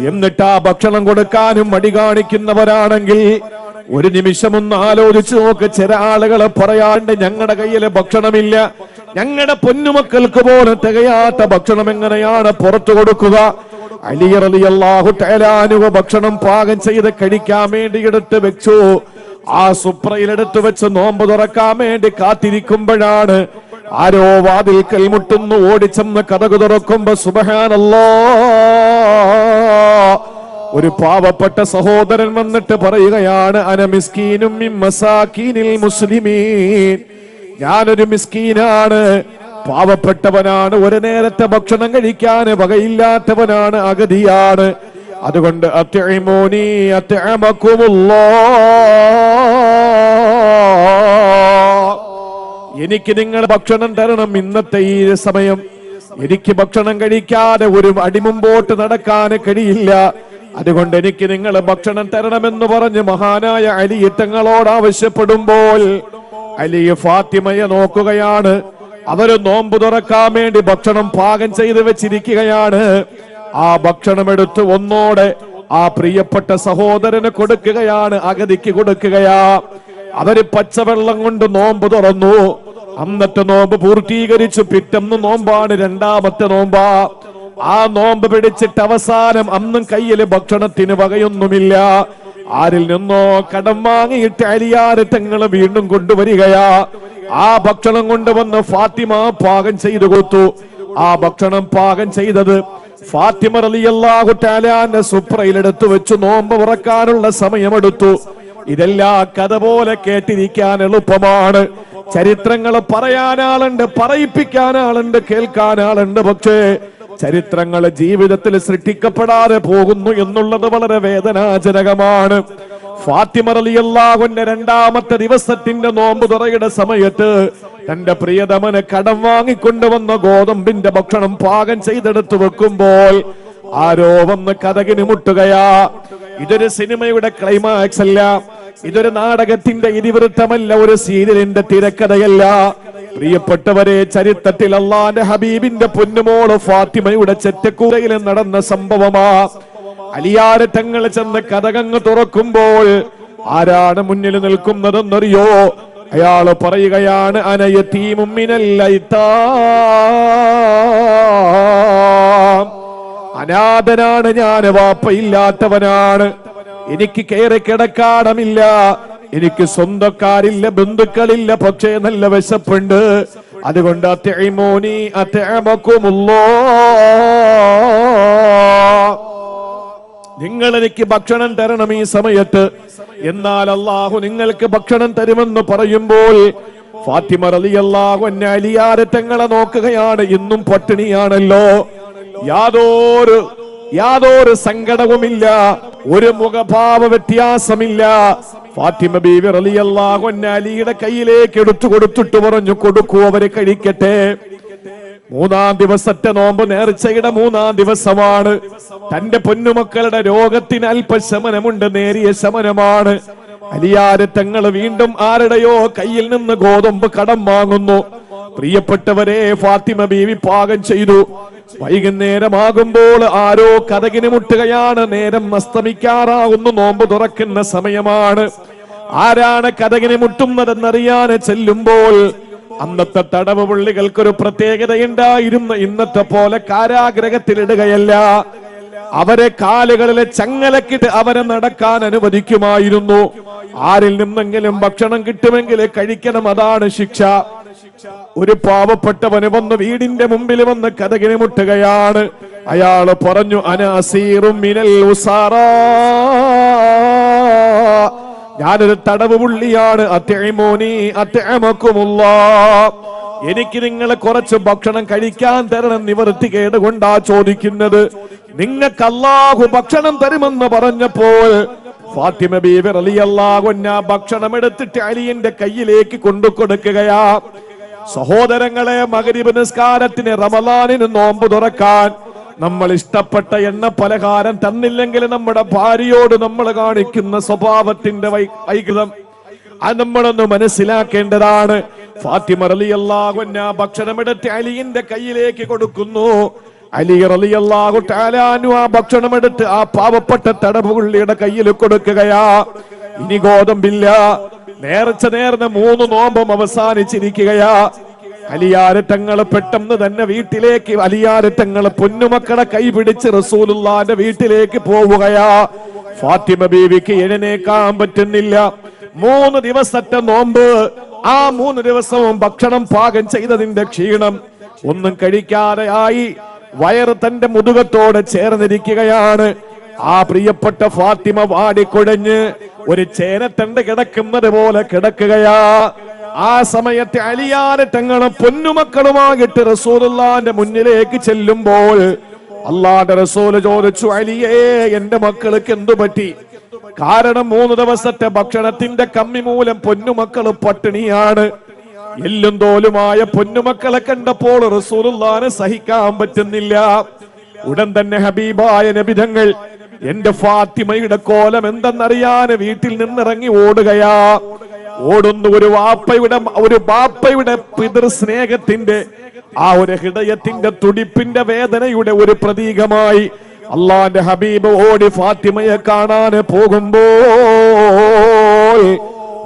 എന്നിട്ട് ആ ഭക്ഷണം കൊടുക്കാനും മടി കാണിക്കുന്നവരാണെങ്കിൽ ഒരു നിമിഷം ഒന്ന് ആലോചിച്ചു നോക്ക്. ചില ആളുകളെ പറയാണ്ട് ഞങ്ങളുടെ കയ്യിലെ ഭക്ഷണമില്ല, ഞങ്ങളുടെ പൊന്നുമക്കൾക്ക് പോലും തികയാത്ത ഭക്ഷണം എങ്ങനെയാണ് പുറത്തു കൊടുക്കുക? അലി റളിയല്ലാഹു തആല അൻഹു ഭക്ഷണം പാകം ചെയ്ത് കഴിക്കാൻ വേണ്ടി എടുത്ത് വെച്ചു. ആ സുപ്രയിലെടുത്ത് വെച്ച് നോമ്പ് തുറക്കാൻ വേണ്ടി കാത്തിരിക്കുമ്പോഴാണ് ആരോ വാതിൽക്കൽ മുട്ടുന്നു. ഓടിച്ചെന്ന് കതക് തുറക്കുമ്പോ സുബ്ഹാനല്ലാഹ്, ഒരു പാവപ്പെട്ട സഹോദരൻ വന്നിട്ട് പറയുകയാണ്, അന മിസ്കീനും മിൻ മസാകീനിൽ മുസ്ലിമീൻ, ഞാനൊരു മിസ്കീനാണ്, പാവപ്പെട്ടവനാണ്, ഒരു നേരത്തെ ഭക്ഷണം കഴിക്കാൻ വകയില്ലാത്തവനാണ്, അഗതിയാണ്. അതുകൊണ്ട് അത്ഇമൂനി അത്അമകുമുല്ലാഹ്, എനിക്ക് നിങ്ങൾ ഭക്ഷണം തരണം. ഇന്നത്തെ ഈ സമയം എനിക്ക് ഭക്ഷണം കഴിക്കാതെ ഒരു അടി മുമ്പോട്ട് നടക്കാൻ കഴിയില്ല. അതുകൊണ്ട് എനിക്ക് നിങ്ങൾ ഭക്ഷണം തരണമെന്ന് പറഞ്ഞ് മഹാനായ അലി തങ്ങളോട് ആവശ്യപ്പെടുമ്പോൾ അലി ഫാത്തിമയെ നോക്കുകയാണ്. അവര് നോമ്പ് തുറക്കാൻ വേണ്ടി ഭക്ഷണം പാകം ചെയ്ത് വെച്ചിരിക്കുകയാണ്. ആ ഭക്ഷണം എടുത്ത് ഒന്നോടെ ആ പ്രിയപ്പെട്ട സഹോദരന് കൊടുക്കുകയാണ്, അഗതിക്ക് കൊടുക്കുകയാ. അവര് പച്ചവെള്ളം കൊണ്ട് നോമ്പ് തുറന്നു. അന്നത്തെ നോമ്പ് പൂർത്തീകരിച്ചു. പിറ്റന്ന് നോമ്പാണ്, 2-ാമത്തെ നോമ്പാ. ആ നോമ്പ് പിടിച്ചിട്ട് അവസാനം അന്നും കയ്യില് ഭക്ഷണത്തിന് വകയൊന്നുമില്ല. ആരിൽ നിന്നോ കടം വാങ്ങിയിട്ട് അലിയാര് തങ്ങൾ വീണ്ടും കൊണ്ടുവരികയാ. ആ ഭക്ഷണം കൊണ്ടുവന്ന് ഫാത്തിമ പാകം ചെയ്തു കൊടുത്തു. ആ ഭക്ഷണം പാകം ചെയ്തത് ഫാത്തിമ റളിയല്ലാഹു തആല അൻഹ സുപ്രയിലെടുത്തു വെച്ചു നോമ്പ് ഉറക്കാനുള്ള സമയമെടുത്തു. ഇതെല്ലാം കഥ പോലെ കേട്ടിരിക്കാൻ എളുപ്പമാണ്. ചരിത്രങ്ങൾ പറയാനാളുണ്ട്, പറയിപ്പിക്കാനാളുണ്ട്, കേൾക്കാനാളുണ്ട്. പക്ഷേ ചരിത്രങ്ങൾ ജീവിതത്തിൽ സൃഷ്ടിക്കപ്പെടാതെ പോകുന്നു എന്നുള്ളത് വളരെ വേദനാജനകമാണ്. ഫാത്തിമ റളിയല്ലാഹു അൻഹ 2-ാമത്തെ ദിവസത്തിന്റെ നോമ്പ് തുറയുടെ സമയത്ത് തന്റെ പ്രിയതമന് കടം വാങ്ങിക്കൊണ്ടുവന്ന ഗോതമ്പിന്റെ ഭക്ഷണം പാകം ചെയ്തെടുത്തു വെക്കുമ്പോൾ ആരോ വന്ന് കതകിന് മുട്ടുകയാ. ഇതൊരു സിനിമയുടെ ക്ലൈമാക്സ് അല്ല, ഇതൊരു നാടകത്തിന്റെ ഇതിവൃത്തമല്ല, ഒരു സീരിയലിന്റെ തിരക്കഥയല്ല. പ്രിയപ്പെട്ടവരെ, ചരിത്രത്തിൽ അള്ളാന്റെ ഹബീബിന്റെ പൊന്നുമോള് ഫാത്തിമയുടെ ചെറ്റക്കൂരയിൽ നടന്ന സംഭവമാ. അലിയാരെ തങ്ങൾ ചെന്ന് കതകങ്ങ് തുറക്കുമ്പോൾ ആരാണ് മുന്നിൽ നിൽക്കുന്നതെന്നറിയോ? അയാള് പറയുകയാണ്, അനയതീമും മിനൽ ഐതാം, അനാഥനാണ് ഞാൻ, വാപ്പയില്ലാത്തവനാണ്, എനിക്ക് കയറി കിടക്കാടമില്ല, എനിക്ക് സ്വന്തക്കാരില്ല, ബന്ധുക്കളില്ല, പക്ഷേ നല്ല വിശപ്പുണ്ട്, അതുകൊണ്ട് അത്ഇമൂനി അത്അമകുമുല്ലാഹ്, നിങ്ങൾ എനിക്ക് ഭക്ഷണം തരണം ഈ സമയത്ത്. എന്നാൽ അള്ളാഹു നിങ്ങൾക്ക് ഭക്ഷണം തരുമെന്ന് പറയുമ്പോൾ ഫാത്തിമ റളിയല്ലാഹു അൻഹ അലിയാരെ തങ്ങളെ നോക്കുകയാണ്. ഇന്നും പട്ടിണിയാണല്ലോ, യാതൊരു സങ്കടവുമില്ല, ഒരു മുഖഭാവ വ്യത്യാസമില്ല. ഫാത്തിമ ബീവി റളിയല്ലാഹു അൻഹ അലിയുടെ കയ്യിലേക്ക് എടുത്തു കൊടുത്തിട്ട് പറഞ്ഞു, കൊടുക്കൂ, അവരെ കഴിക്കട്ടെ. 3-ാം ദിവസത്തെ നോമ്പ് നേർച്ചയുടെ 3-ാം ദിവസമാണ്. തന്റെ പൊന്നുമക്കളുടെ രോഗത്തിന് അല്പശമനമുണ്ട്, നേരിയ ശമനമാണ്. അലിയാരെ തങ്ങൾ വീണ്ടും ആരുടെയോ കയ്യിൽ നിന്ന് ഗോതമ്പ് കടം വാങ്ങുന്നു. പ്രിയപ്പെട്ടവരെ, ഫാത്തിമ ബീവി പാകം ചെയ്തു. വൈകുന്നേരമാകുമ്പോൾ ആരോ കതകിന് മുട്ടുകയാണ്. നേരം അസ്തമിക്കാറാവുന്നു, നോമ്പ് തുറക്കുന്ന സമയമാണ്. ആരാണ് കതകിന് മുട്ടുന്നതെന്നറിയാൻ ചെല്ലുമ്പോൾ അന്നത്തെ തടവ് പുള്ളികൾക്കൊരു പ്രത്യേകതയുണ്ടായിരുന്നു. ഇന്നത്തെ പോലെ കാരാഗ്രഹത്തിലിടുകയല്ല, അവരെ കാലുകളിലെ ചങ്ങലക്കിട്ട് അവരെ നടക്കാൻ അനുവദിക്കുമായിരുന്നു. ആരിൽ നിന്നെങ്കിലും ഭക്ഷണം കിട്ടുമെങ്കിൽ കഴിക്കണം, അതാണ് ശിക്ഷ. ഒരു പാവപ്പെട്ടവന് വന്ന് വീടിന്റെ മുമ്പിൽ വന്ന് കതകിന് മുട്ടുകയാണ്. അയാള് പറഞ്ഞു, അന അസീറും മിനൽ ഉസാറാ, ഞാനൊരു തടവ് പുള്ളിയാണ്, അത്ഇമൂനി അത്അമകുമുല്ലാഹ്, എനിക്ക് നിങ്ങളെ കുറച്ച് ഭക്ഷണം കഴിക്കാൻ തരണം. നിവൃത്തികേട് കൊണ്ടാ ചോദിക്കുന്നത്. നിങ്ങൾക്ക് അല്ലാഹു ഭക്ഷണം തരുമെന്ന് പറഞ്ഞപ്പോൾ ഫാത്തിമ ബീവി റളിയല്ലാഹു അൻഹ ഭക്ഷണം എടുത്തിട്ട് അലിയുടെ കയ്യിലേക്ക് കൊണ്ടുകൊടുക്കുകയാ. സഹോദരങ്ങളെ, മഗ്രിബ് നിസ്കാരത്തിന്, റമളാനിന് നോമ്പ് തുറക്കാൻ നമ്മൾ ഇഷ്ടപ്പെട്ട എണ്ണ പലഹാരം തന്നില്ലെങ്കിൽ നമ്മുടെ ഭാര്യയോട് നമ്മൾ കാണിക്കുന്ന സ്വഭാവത്തിന്റെ വൈകൃതം അത് നമ്മളൊന്ന് മനസ്സിലാക്കേണ്ടതാണ്. ഫാത്തിമ റളിയല്ലാഹു അൻഹ ഭക്ഷണമെടുത്ത് അലിയുടെ കയ്യിലേക്ക് കൊടുക്കുന്നു. അലി റളിയല്ലാഹു തആല അൻഹു ആ ഭക്ഷണമെടുത്ത് ആ പാവപ്പെട്ട തടവുപുള്ളിയുടെ കയ്യിൽ കൊടുക്കുകയാ. ഇനി ഗോതമ്പില്ല, നേർച്ച നേർന്ന് 3 നോമ്പും അവസാനിച്ചിരിക്കുകയാ. അലിയാരെ തങ്ങൾ പെട്ടെന്ന് തന്നെ വീട്ടിലേക്ക്, അലിയാരെ തങ്ങൾ പൊന്നുമക്കളെ കൈപിടിച്ച് റസൂലുള്ളാന്റെ വീട്ടിലേക്ക് പോവുകയാ. ഫാത്തിമ ബീവിക്ക് എഴുന്നേക്കാൻ പറ്റുന്നില്ല. 3 ദിവസത്തെ നോമ്പ്, ആ 3 ദിവസവും ഭക്ഷണം പാകം ചെയ്തതിന്റെ ക്ഷീണം, ഒന്നും കഴിക്കാതെ ആയി. വയറ് തന്റെ മുതുകത്തോടെ ചേർന്നിരിക്കുകയാണ്. ആ പ്രിയപ്പെട്ട ഫാത്തിമ വാടിക്കുഴഞ്ഞ് ഒരു ചേനത്തണ്ട് കിടക്കുന്നത് പോലെ കിടക്കുകയാ. ആ സമയത്ത് അലിയാരെ തങ്ങളും പൊന്നുമക്കളുമായിട്ട് റസൂലുള്ളാന്റെ മുന്നിലേക്ക് ചെല്ലുമ്പോൾ അല്ലാഹുവിന്റെ റസൂൽ ചോദിച്ചു, അലിയേ, എന്റെ മക്കൾക്ക് എന്തു പറ്റി? കാരണം 3 ദിവസത്തെ ഭക്ഷണത്തിന്റെ കമ്മി മൂലം പൊന്നുമക്കള് പട്ടിണിയാണ്. എല്ലും തോലുമായ പൊന്നുമക്കളെ കണ്ടപ്പോൾ റസൂലുള്ളാഹിനെ സഹിക്കാൻ പറ്റുന്നില്ല. ഉടൻ തന്നെ ഹബീബായ നബി തങ്ങൾ എന്റെ ഫാത്തിമയുടെ കോലം എന്തെന്നറിയാൻ വീട്ടിൽ നിന്നിറങ്ങി ഓടുകയാ. ഓടുന്നു ഒരു ബാപ്പയുടെ പിതൃ സ്നേഹത്തിന്റെ ആ ഒരു ഹൃദയത്തിന്റെ തുടിപ്പിന്റെ വേദനയുടെ ഒരു പ്രതീകമായി അള്ളാന്റെ ഹബീബ് ഓടി ഫാത്തിമയെ കാണാൻ പോകുമ്പോൾ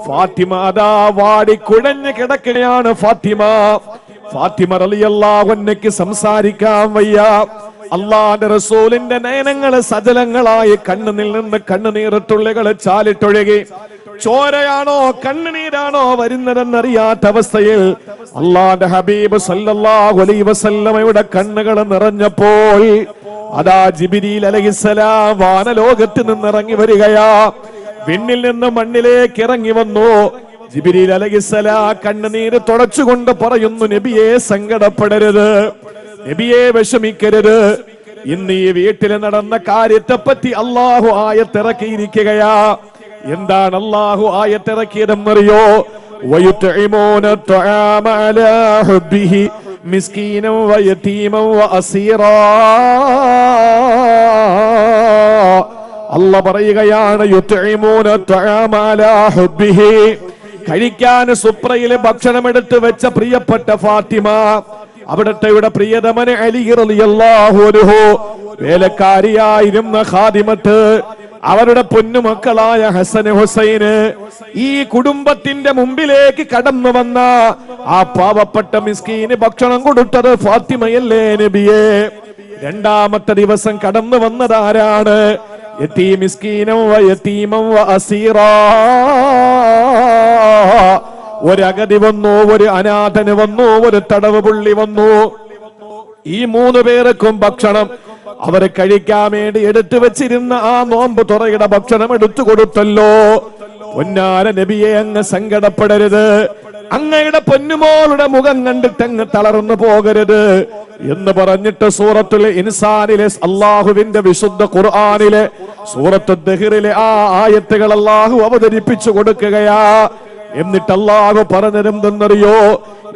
ഫാത്തിമ അതാ വാടി കുഴഞ്ഞു കിടക്കുകയാണ്. ഫാത്തിമ റളിയല്ലാഹു അൻഹയ്ക്ക് സംസാരിക്കാൻ വയ്യ. അള്ളാന്റെ റസൂലിന്റെ നയനങ്ങള് സജലങ്ങളായി കണ്ണുനിൽ നിന്ന് കണ്ണുനീർത്തുള്ളികള് ചാലിട്ടൊഴുകി. ചോരയാണോ കണ്ണുനീരാണോ വരുന്നതെന്നറിയാത്ത അവസ്ഥയിൽ അള്ളാന്റെ ഹബീബ് സല്ലല്ലാഹു അലൈഹി വസല്ലമയുടെ കണ്ണുകൾ നിറഞ്ഞപ്പോൾ അതാ ജിബ്രീൽ അലൈഹിസ്സലാം വാനലോകത്ത് നിന്നിറങ്ങി വരികയാ. വിണ്ണിൽ നിന്ന് മണ്ണിലേക്ക് ഇറങ്ങി വന്നു. ജിബ്രീൽ അലൈഹിസ്സലാം കണ്ണുനീര് തുടച്ചുകൊണ്ട് പറയുന്നു, നബിയെ സങ്കടപ്പെടരുത്, നബിയെ വിഷമിക്കരുത്. ഇന്ന് ഈ വീട്ടിൽ നടന്ന കാര്യത്തെ പറ്റി അള്ളാഹു ആയത്തിറക്കിയിരിക്കുകയാ. എന്താണ് അള്ളാഹു ആയത്തിറക്കിയതെന്നറിയോ? വയുത്ഇമൂന തുആമ അലാ ഹുബ്ബിഹി മിസ്കീനൻ വയതീമൻ വഅസീറാ. അല്ലാഹ് പറയുകയാണ് യുത്ഇമൂന തഅമ അലാ ഹുബ്ബിഹി, കഴിക്കാൻ സുപ്രയിലെ ഭക്ഷണം എടുത്തു വെച്ച പ്രിയപ്പെട്ട ഫാത്തിമ, അവിടുത്തെ പ്രിയതമൻ അലി റളിയല്ലാഹു അൻഹു, വേലക്കാരിയായിരുന്ന ഖാദിമത്ത്, അവരുടെ പൊന്നുമക്കളായ ഹസൻ ഹുസൈന്, ഈ കുടുംബത്തിന്റെ മുമ്പിലേക്ക് കടന്നു വന്ന ആ പാവപ്പെട്ട മിസ്കീന് ഭക്ഷണം കൊടുത്തത് ഫാത്തിമയല്ലേ നബിയെ? രണ്ടാമത്തെ ദിവസം കടന്നു വന്നത് ആരാണ്? യതീം മിസ്കീനം വ യതീമം വ അസീറാ. ഒരു അഗതി വന്നു, ഒരു അനാഥന് വന്നു, ഒരു തടവ് പുള്ളി വന്നു. ഈ 3 പേർക്കും ഭക്ഷണം അവരെ കഴിക്കാൻ വേണ്ടി എടുത്തു വെച്ചിരുന്ന ആ നോമ്പ് തുറയുടെ ഭക്ഷണം എടുത്തു കൊടുത്തല്ലോ. പൊന്നാര നബിയെ, അങ്ങ് സങ്കടപ്പെടരുത്, അങ്ങയുടെ പൊന്നുമോളുടെ മുഖം കണ്ടിട്ട് അങ്ങ് തളർന്നു പോകരുത് എന്ന് പറഞ്ഞിട്ട് സൂറത്തുൽ ഇൻസാനിലെ അല്ലാഹുവിന്റെ വിശുദ്ധ ഖുർആനിലെ സൂറത്തുൽ ദഹ്റിലെ ആ ആയത്തുകൾ അല്ലാഹു അവതരിപ്പിച്ചു കൊടുക്കുകയാ. എന്നിട്ട് അല്ലാഹു പറഞ്ഞതെന്തെന്നറിയോ?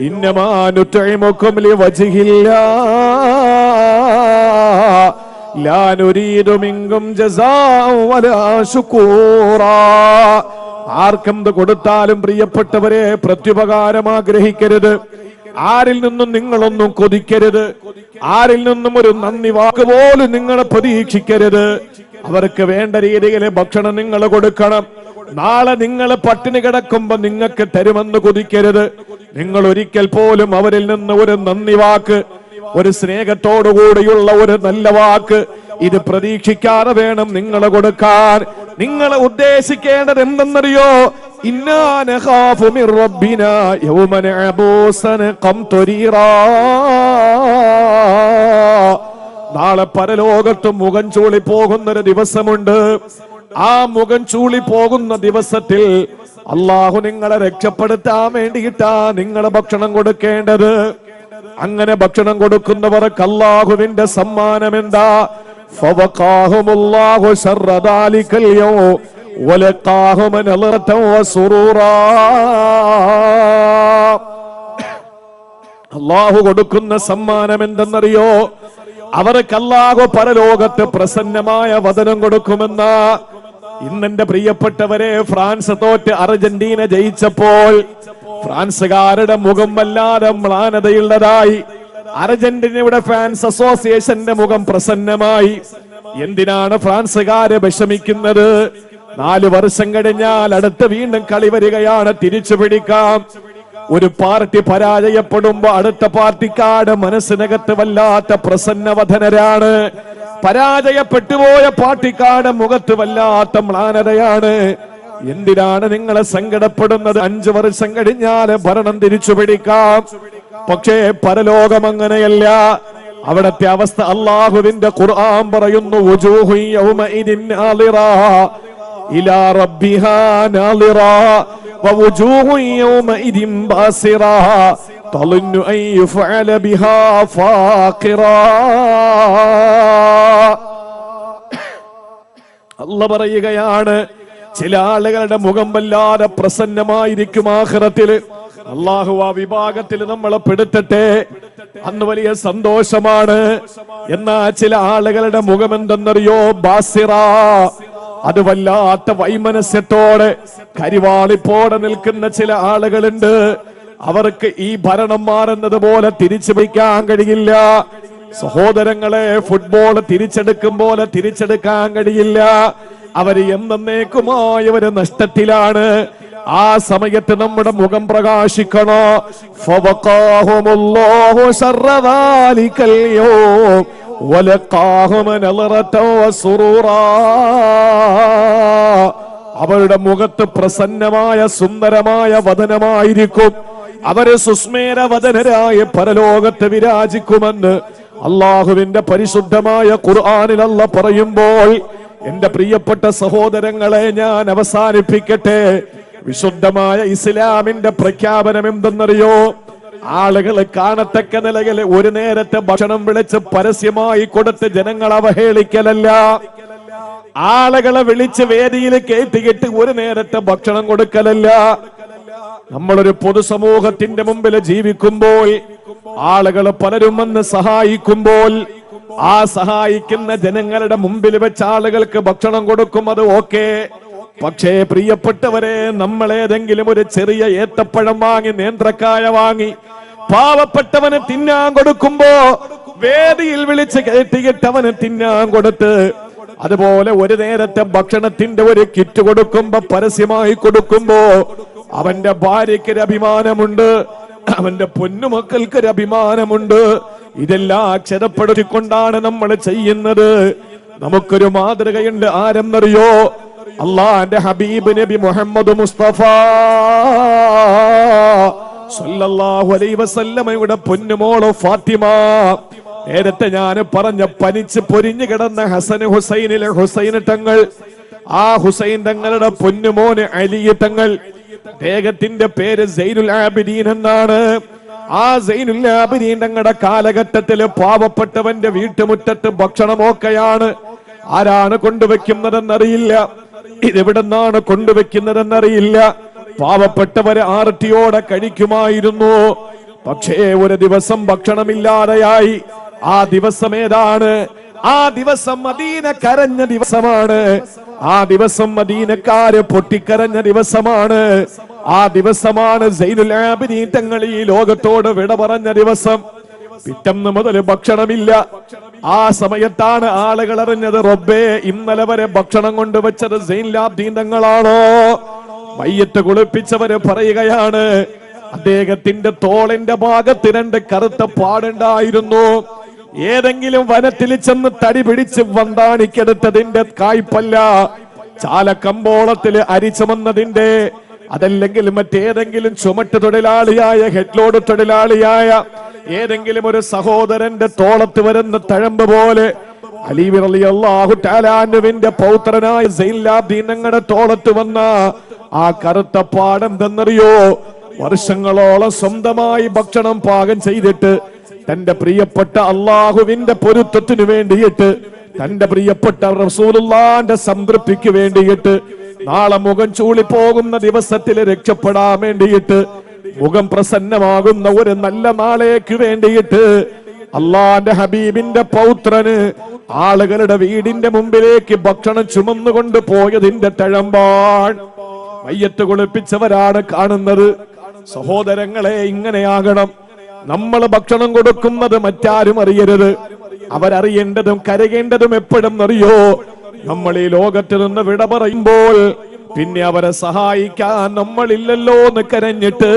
ഇന്നമാ നുത്ഇമുകും ലിവജ്ഹില്ലാഹ് ലാ നുരീദു മിൻകും ജസാഅൻ വലാ ശുകൂറാ. ആർക്കെന്ത് കൊടുത്താലും പ്രിയപ്പെട്ടവരെ പ്രത്യുപകാരം ആഗ്രഹിക്കരുത്. ആരിൽ നിന്നും നിങ്ങളൊന്നും കൊതിക്കരുത്. ആരിൽ നിന്നും ഒരു നന്ദി വാക്ക് പോലും നിങ്ങൾ പ്രതീക്ഷിക്കരുത്. അവർക്ക് വേണ്ട രീതിയിൽ ഭക്ഷണം നിങ്ങൾ കൊടുക്കണം. നാളെ നിങ്ങൾ പട്ടിണി കിടക്കുമ്പോ നിങ്ങൾക്ക് തരുമെന്ന് കൊതിക്കരുത്. നിങ്ങൾ ഒരിക്കൽ പോലും അവരിൽ നിന്ന് ഒരു നന്ദി വാക്ക്, ഒരു സ്നേഹത്തോടുകൂടിയുള്ള ഒരു നല്ല വാക്ക് ഇത് പ്രതീക്ഷിക്കാതെ വേണം നിങ്ങൾ കൊടുക്കാൻ. നിങ്ങൾ ഉദ്ദേശിക്കേണ്ടത് എന്തെന്നറിയോ? ഇന്നാ നഖാഫു മിർ റബ്ബിനാ യൗമൻ അബൂസൻ ഖംതരീറാ. നാളെ പരലോകത്ത് മുഖം ചൂളി പോകുന്നൊരു ദിവസമുണ്ട്. ആ മുഖം ചൂളി പോകുന്ന ദിവസത്തിൽ അള്ളാഹു നിങ്ങളെ രക്ഷപ്പെടുത്താൻ വേണ്ടിയിട്ടാ നിങ്ങൾ ഭക്ഷണം കൊടുക്കേണ്ടത്. അങ്ങനെ ഭക്ഷണം കൊടുക്കുന്നവർക്ക് അല്ലാഹുവിന്റെ സമ്മാനം എന്താ? ഫവഖാഹുമുല്ലാഹു ശർറ ദാലികൽ യൗം വലഖാഹും നളറതൻ വസുറൂറാ. അല്ലാഹു കൊടുക്കുന്ന സമ്മാനം എന്തെന്നറിയോ? അവർക്ക് അല്ലാഹു പരലോകത്ത് പ്രസന്നമായ വദനം കൊടുക്കുമെന്ന. ഇന്നെന്റെ പ്രിയപ്പെട്ടവരെ, ഫ്രാൻസ് തോറ്റ് അർജന്റീന ജയിച്ചപ്പോൾ ഫ്രാൻസുകാരുടെ മുഖം വല്ലാതെ മ്ലാനതയുള്ളതായി. അർജന്റീനയുടെ ഫാൻസ് അസോസിയേഷന്റെ മുഖം പ്രസന്നമായി. എന്തിനാണ് ഫ്രാൻസുകാര് വിഷമിക്കുന്നത്? 4 വർഷം കഴിഞ്ഞാൽ അടുത്ത വീണ്ടും കളി വരികയാണ്, തിരിച്ചു പിടിക്കാം. ഒരു പാർട്ടി പരാജയപ്പെടുമ്പോ അടുത്ത പാർട്ടിക്കാട് മനസ്സിനകത്ത് വല്ലാത്ത പ്രസന്നവദനരാണ്. പരാജയപ്പെട്ടുപോയ പാർട്ടിക്കാട് മുഖത്ത് വല്ലാത്ത മ്ലാനതയാണ്. എന്തിനാണ് നിങ്ങളെ സങ്കടപ്പെടുന്നത്? 5 വർഷം കഴിഞ്ഞാൽ ഭരണം തിരിച്ചു പിടിക്കാം. പക്ഷേ പരലോകം അങ്ങനെയല്ല. അവിടത്തെ അവസ്ഥ അല്ലാഹുവിന്റെ ഖുർആൻ പറയുന്നു, വുജൂഹു യൗമഇദിൻ നാളിറാ ഇലാ റബ്ബിഹാ നാളിറാ വവുജൂഹു യൗമഇദിൻ ബാസിറാ തളുന്നു അൻ യുഫഅല ബിഹാ ഫാഖിറാ. അല്ലാഹ് പറയുകയാണ്, ചില ആളുകളുടെ മുഖം വല്ലാതെ പ്രസന്നമായിരിക്കും ആഖിറത്തിൽ. അല്ലാഹു ആ വിഭാഗത്തിൽ നമ്മളെ പെടുത്തട്ടെ. അന്ന് വലിയ സന്തോഷമാണ്. എന്നാ ചില ആളുകളുടെ മുഖം എന്തെന്നറിയോ? ബാസിറ. അത് വല്ലാത്ത വൈമനസ്യത്തോടെ കരിവാളിപ്പോടെ നിൽക്കുന്ന ചില ആളുകളുണ്ട്. അവർക്ക് ഈ ഭരണം മാറുന്നത് പോലെ തിരിച്ചു വയ്ക്കാൻ കഴിയില്ല. സഹോദരങ്ങളെ, ഫുട്ബോൾ തിരിച്ചെടുക്കും പോലെ തിരിച്ചെടുക്കാൻ കഴിയില്ല. അവര് എന്നേക്കുമായവര് നഷ്ടത്തിലാണ്. ആ സമയത്ത് നമ്മുടെ മുഖം പ്രകാശിക്കണോ? ഫവഖാഹുമുല്ലാഹു ശർറ ദാലികൽ യൗം വലഖാഹും നളറതൻ വസുറൂറാ. അവരുടെ മുഖത്ത് പ്രസന്നമായ സുന്ദരമായ വദനമായിരിക്കും. അവര് സുസ്മേര വദനരായ പരലോകത്ത് വിരാജിക്കുമെന്ന് അള്ളാഹുവിന്റെ പരിശുദ്ധമായ ഖുർആനിൽ അല്ലാഹ് പറയുമ്പോൾ, എന്റെ പ്രിയപ്പെട്ട സഹോദരങ്ങളെ, ഞാൻ അവസാനിപ്പിക്കട്ടെ. വിശുദ്ധമായ ഇസ്ലാമിന്റെ പ്രഖ്യാപനം എന്തെന്നറിയോ? ആളുകളെ കാണത്തക്ക നിലയിൽ ഒരു നേരത്തെ ഭക്ഷണം വിളിച്ച് പരസ്യമായി കൊടുത്ത് ജനങ്ങൾ അവഹേളിക്കലല്ല. ആളുകളെ വിളിച്ച് വേദിയിൽ കയറ്റിയിട്ട് ഒരു നേരത്തെ ഭക്ഷണം കൊടുക്കലല്ല. നമ്മളൊരു പൊതുസമൂഹത്തിന്റെ മുമ്പിൽ ജീവിക്കുമ്പോൾ, ആളുകൾ പലരും വന്ന് സഹായിക്കുമ്പോൾ, ആ സഹായിക്കുന്ന ജനങ്ങളുടെ മുമ്പിൽ വെച്ച് ആളുകൾക്ക് ഭക്ഷണം കൊടുക്കും, അത് ഓക്കേ. പക്ഷേ പ്രിയപ്പെട്ടവരെ, നമ്മൾ ഏതെങ്കിലും ഒരു ചെറിയ ഏത്തപ്പഴം വാങ്ങി, നേന്ത്രക്കായ വാങ്ങി പാവപ്പെട്ടവന് തിന്നാൻ കൊടുക്കുമ്പോ വേദിയിൽ വിളിച്ച് കയറ്റിയിട്ടവന് തിന്നാൻ കൊടുത്ത്, അതുപോലെ ഒരു നേരത്തെ ഭക്ഷണത്തിന്റെ ഒരു കിറ്റ് കൊടുക്കുമ്പോ, പരസ്യമായി കൊടുക്കുമ്പോ, അവന്റെ ഭാര്യയ്ക്കൊരു അഭിമാനമുണ്ട്, അവന്റെ പൊന്നുമക്കൾക്കൊരു അഭിമാനമുണ്ട്. ഇതെല്ലാം അക്ഷരപ്പെടുത്തിക്കൊണ്ടാണ് നമ്മൾ ചെയ്യുന്നത്. നമുക്കൊരു മാതൃകയുണ്ട്, ആരെന്നറിയോ? അള്ളാന്റെ ഹബീബ് നബി മുഹമ്മദ് മുസ്തഫ സല്ലല്ലാഹു അലൈഹി വസല്ലമയുടെ പൊന്നുമോള് ഫാത്തിമ. നേരത്തെ ഞാൻ പറഞ്ഞ പനിച്ച് പൊരിഞ്ഞു കിടന്ന ഹസൻ ഹുസൈനിലെ ഹുസൈൻ തങ്ങൾ, ആ ഹുസൈൻ തങ്ങളുടെ പൊന്നുമോന് അലി തങ്ങൾ, അദ്ദേഹത്തിന്റെ പേര് സൈനുൽ ആബിദീൻ എന്നാണ്. ആ സൈനുൽ ആബിദീൻ തങ്ങളുടെ കാലഘട്ടത്തില് പാവപ്പെട്ടവന്റെ വീട്ടുമുറ്റത്ത് ഭക്ഷണമൊക്കെയാണ്. ആരാണ് കൊണ്ടുവെക്കുന്നതെന്നറിയില്ല, ഇതെവിടെന്നാണ് കൊണ്ടുവെക്കുന്നതെന്നറിയില്ല. പാവപ്പെട്ടവരെ ആർത്തിയോടെ കഴിക്കുമായിരുന്നു. പക്ഷേ ഒരു ദിവസം ഭക്ഷണമില്ലാതെയായി. ആ ദിവസം ഏതാണ്? ആ ദിവസം മദീന കരഞ്ഞ ദിവസമാണ്. ആ ദിവസം മദീനക്കാര് പൊട്ടിക്കരഞ്ഞ ദിവസമാണ്. ആ ദിവസമാണ് സൈനുൽ ആബിദീൻ തങ്ങൾ ഈ ലോകത്തോട് വിട പറഞ്ഞ ദിവസം. പിറ്റന്ന് മുതൽ ഭക്ഷണമില്ല. ആ സമയത്താണ് ആളുകൾ അറിഞ്ഞത്, റബ്ബേ, ഇന്നലെ വരെ ഭക്ഷണം കൊണ്ടുവച്ചത് സൈനുൽ ആബിദീൻ തങ്ങളാണോ? മയ്യത്ത് കുളിപ്പിച്ചവര് പറയുകയാണ്, അദ്ദേഹത്തിന്റെ തോളിന്റെ ഭാഗത്ത് 2 കറുത്ത പാടുണ്ടായിരുന്നു. ഏതെങ്കിലും വനത്തിൽ ചെന്ന് തടി പിടിച്ച് വന്താണിക്കെടുത്തതിന്റെ കായ്പല്ല, ചാലക്കമ്പോളത്തില് അരി ചുമന്നതിന്റെ, അതല്ലെങ്കിൽ മറ്റേതെങ്കിലും ചുമട്ട് തൊഴിലാളിയായ, ഹെഡ്ലോഡ് തൊഴിലാളിയായ ഏതെങ്കിലും ഒരു സഹോദരന്റെ തോളത്ത് വരുന്ന തഴമ്പ് പോലെ അലി റളിയല്ലാഹു തആല അൻഹുവിന്റെ പൗത്രനായ സൈനുൽ ആബിദീൻ തങ്ങളുടെ തോളത്ത് വന്ന ആ കറുത്ത പാടെന്തെന്നറിയോ? വർഷങ്ങളോളം സ്വന്തമായി ഭക്ഷണം പാകം ചെയ്തിട്ട് തന്റെ പ്രിയപ്പെട്ട അള്ളാഹുവിന്റെ പൊരുത്തത്തിനു വേണ്ടിയിട്ട്, തന്റെ പ്രിയപ്പെട്ട റസൂലുള്ളാന്റെ സംതൃപ്തിക്ക് വേണ്ടിയിട്ട്, നാളെ മുഖം ചൂളിപ്പോകുന്ന ദിവസത്തിൽ രക്ഷപ്പെടാൻ വേണ്ടിയിട്ട്, മുഖം പ്രസന്നമാകുന്ന ഒരു നല്ല നാളേക്ക് വേണ്ടിയിട്ട് അള്ളാന്റെ ഹബീബിന്റെ പൗത്രന് ആളുകളുടെ വീടിന്റെ മുമ്പിലേക്ക് ഭക്ഷണം ചുമന്നുകൊണ്ട് പോയതിന്റെ തഴമ്പാൻ മയ്യത്ത് കുളിപ്പിച്ചവരാണ് കാണുന്നത്. സഹോദരങ്ങളെ, ഇങ്ങനെയാകണം. നമ്മൾ ഭക്ഷണം കൊടുക്കുന്നത് മറ്റാരും അറിയരുത്. അവരറിയേണ്ടതും കരയേണ്ടതും എപ്പോഴും അറിയോ? നമ്മൾ ഈ ലോകത്ത് നിന്ന് വിട പറയുമ്പോൾ പിന്നെ അവരെ സഹായിക്കാൻ നമ്മളില്ലല്ലോ എന്ന് കരഞ്ഞിട്ട്,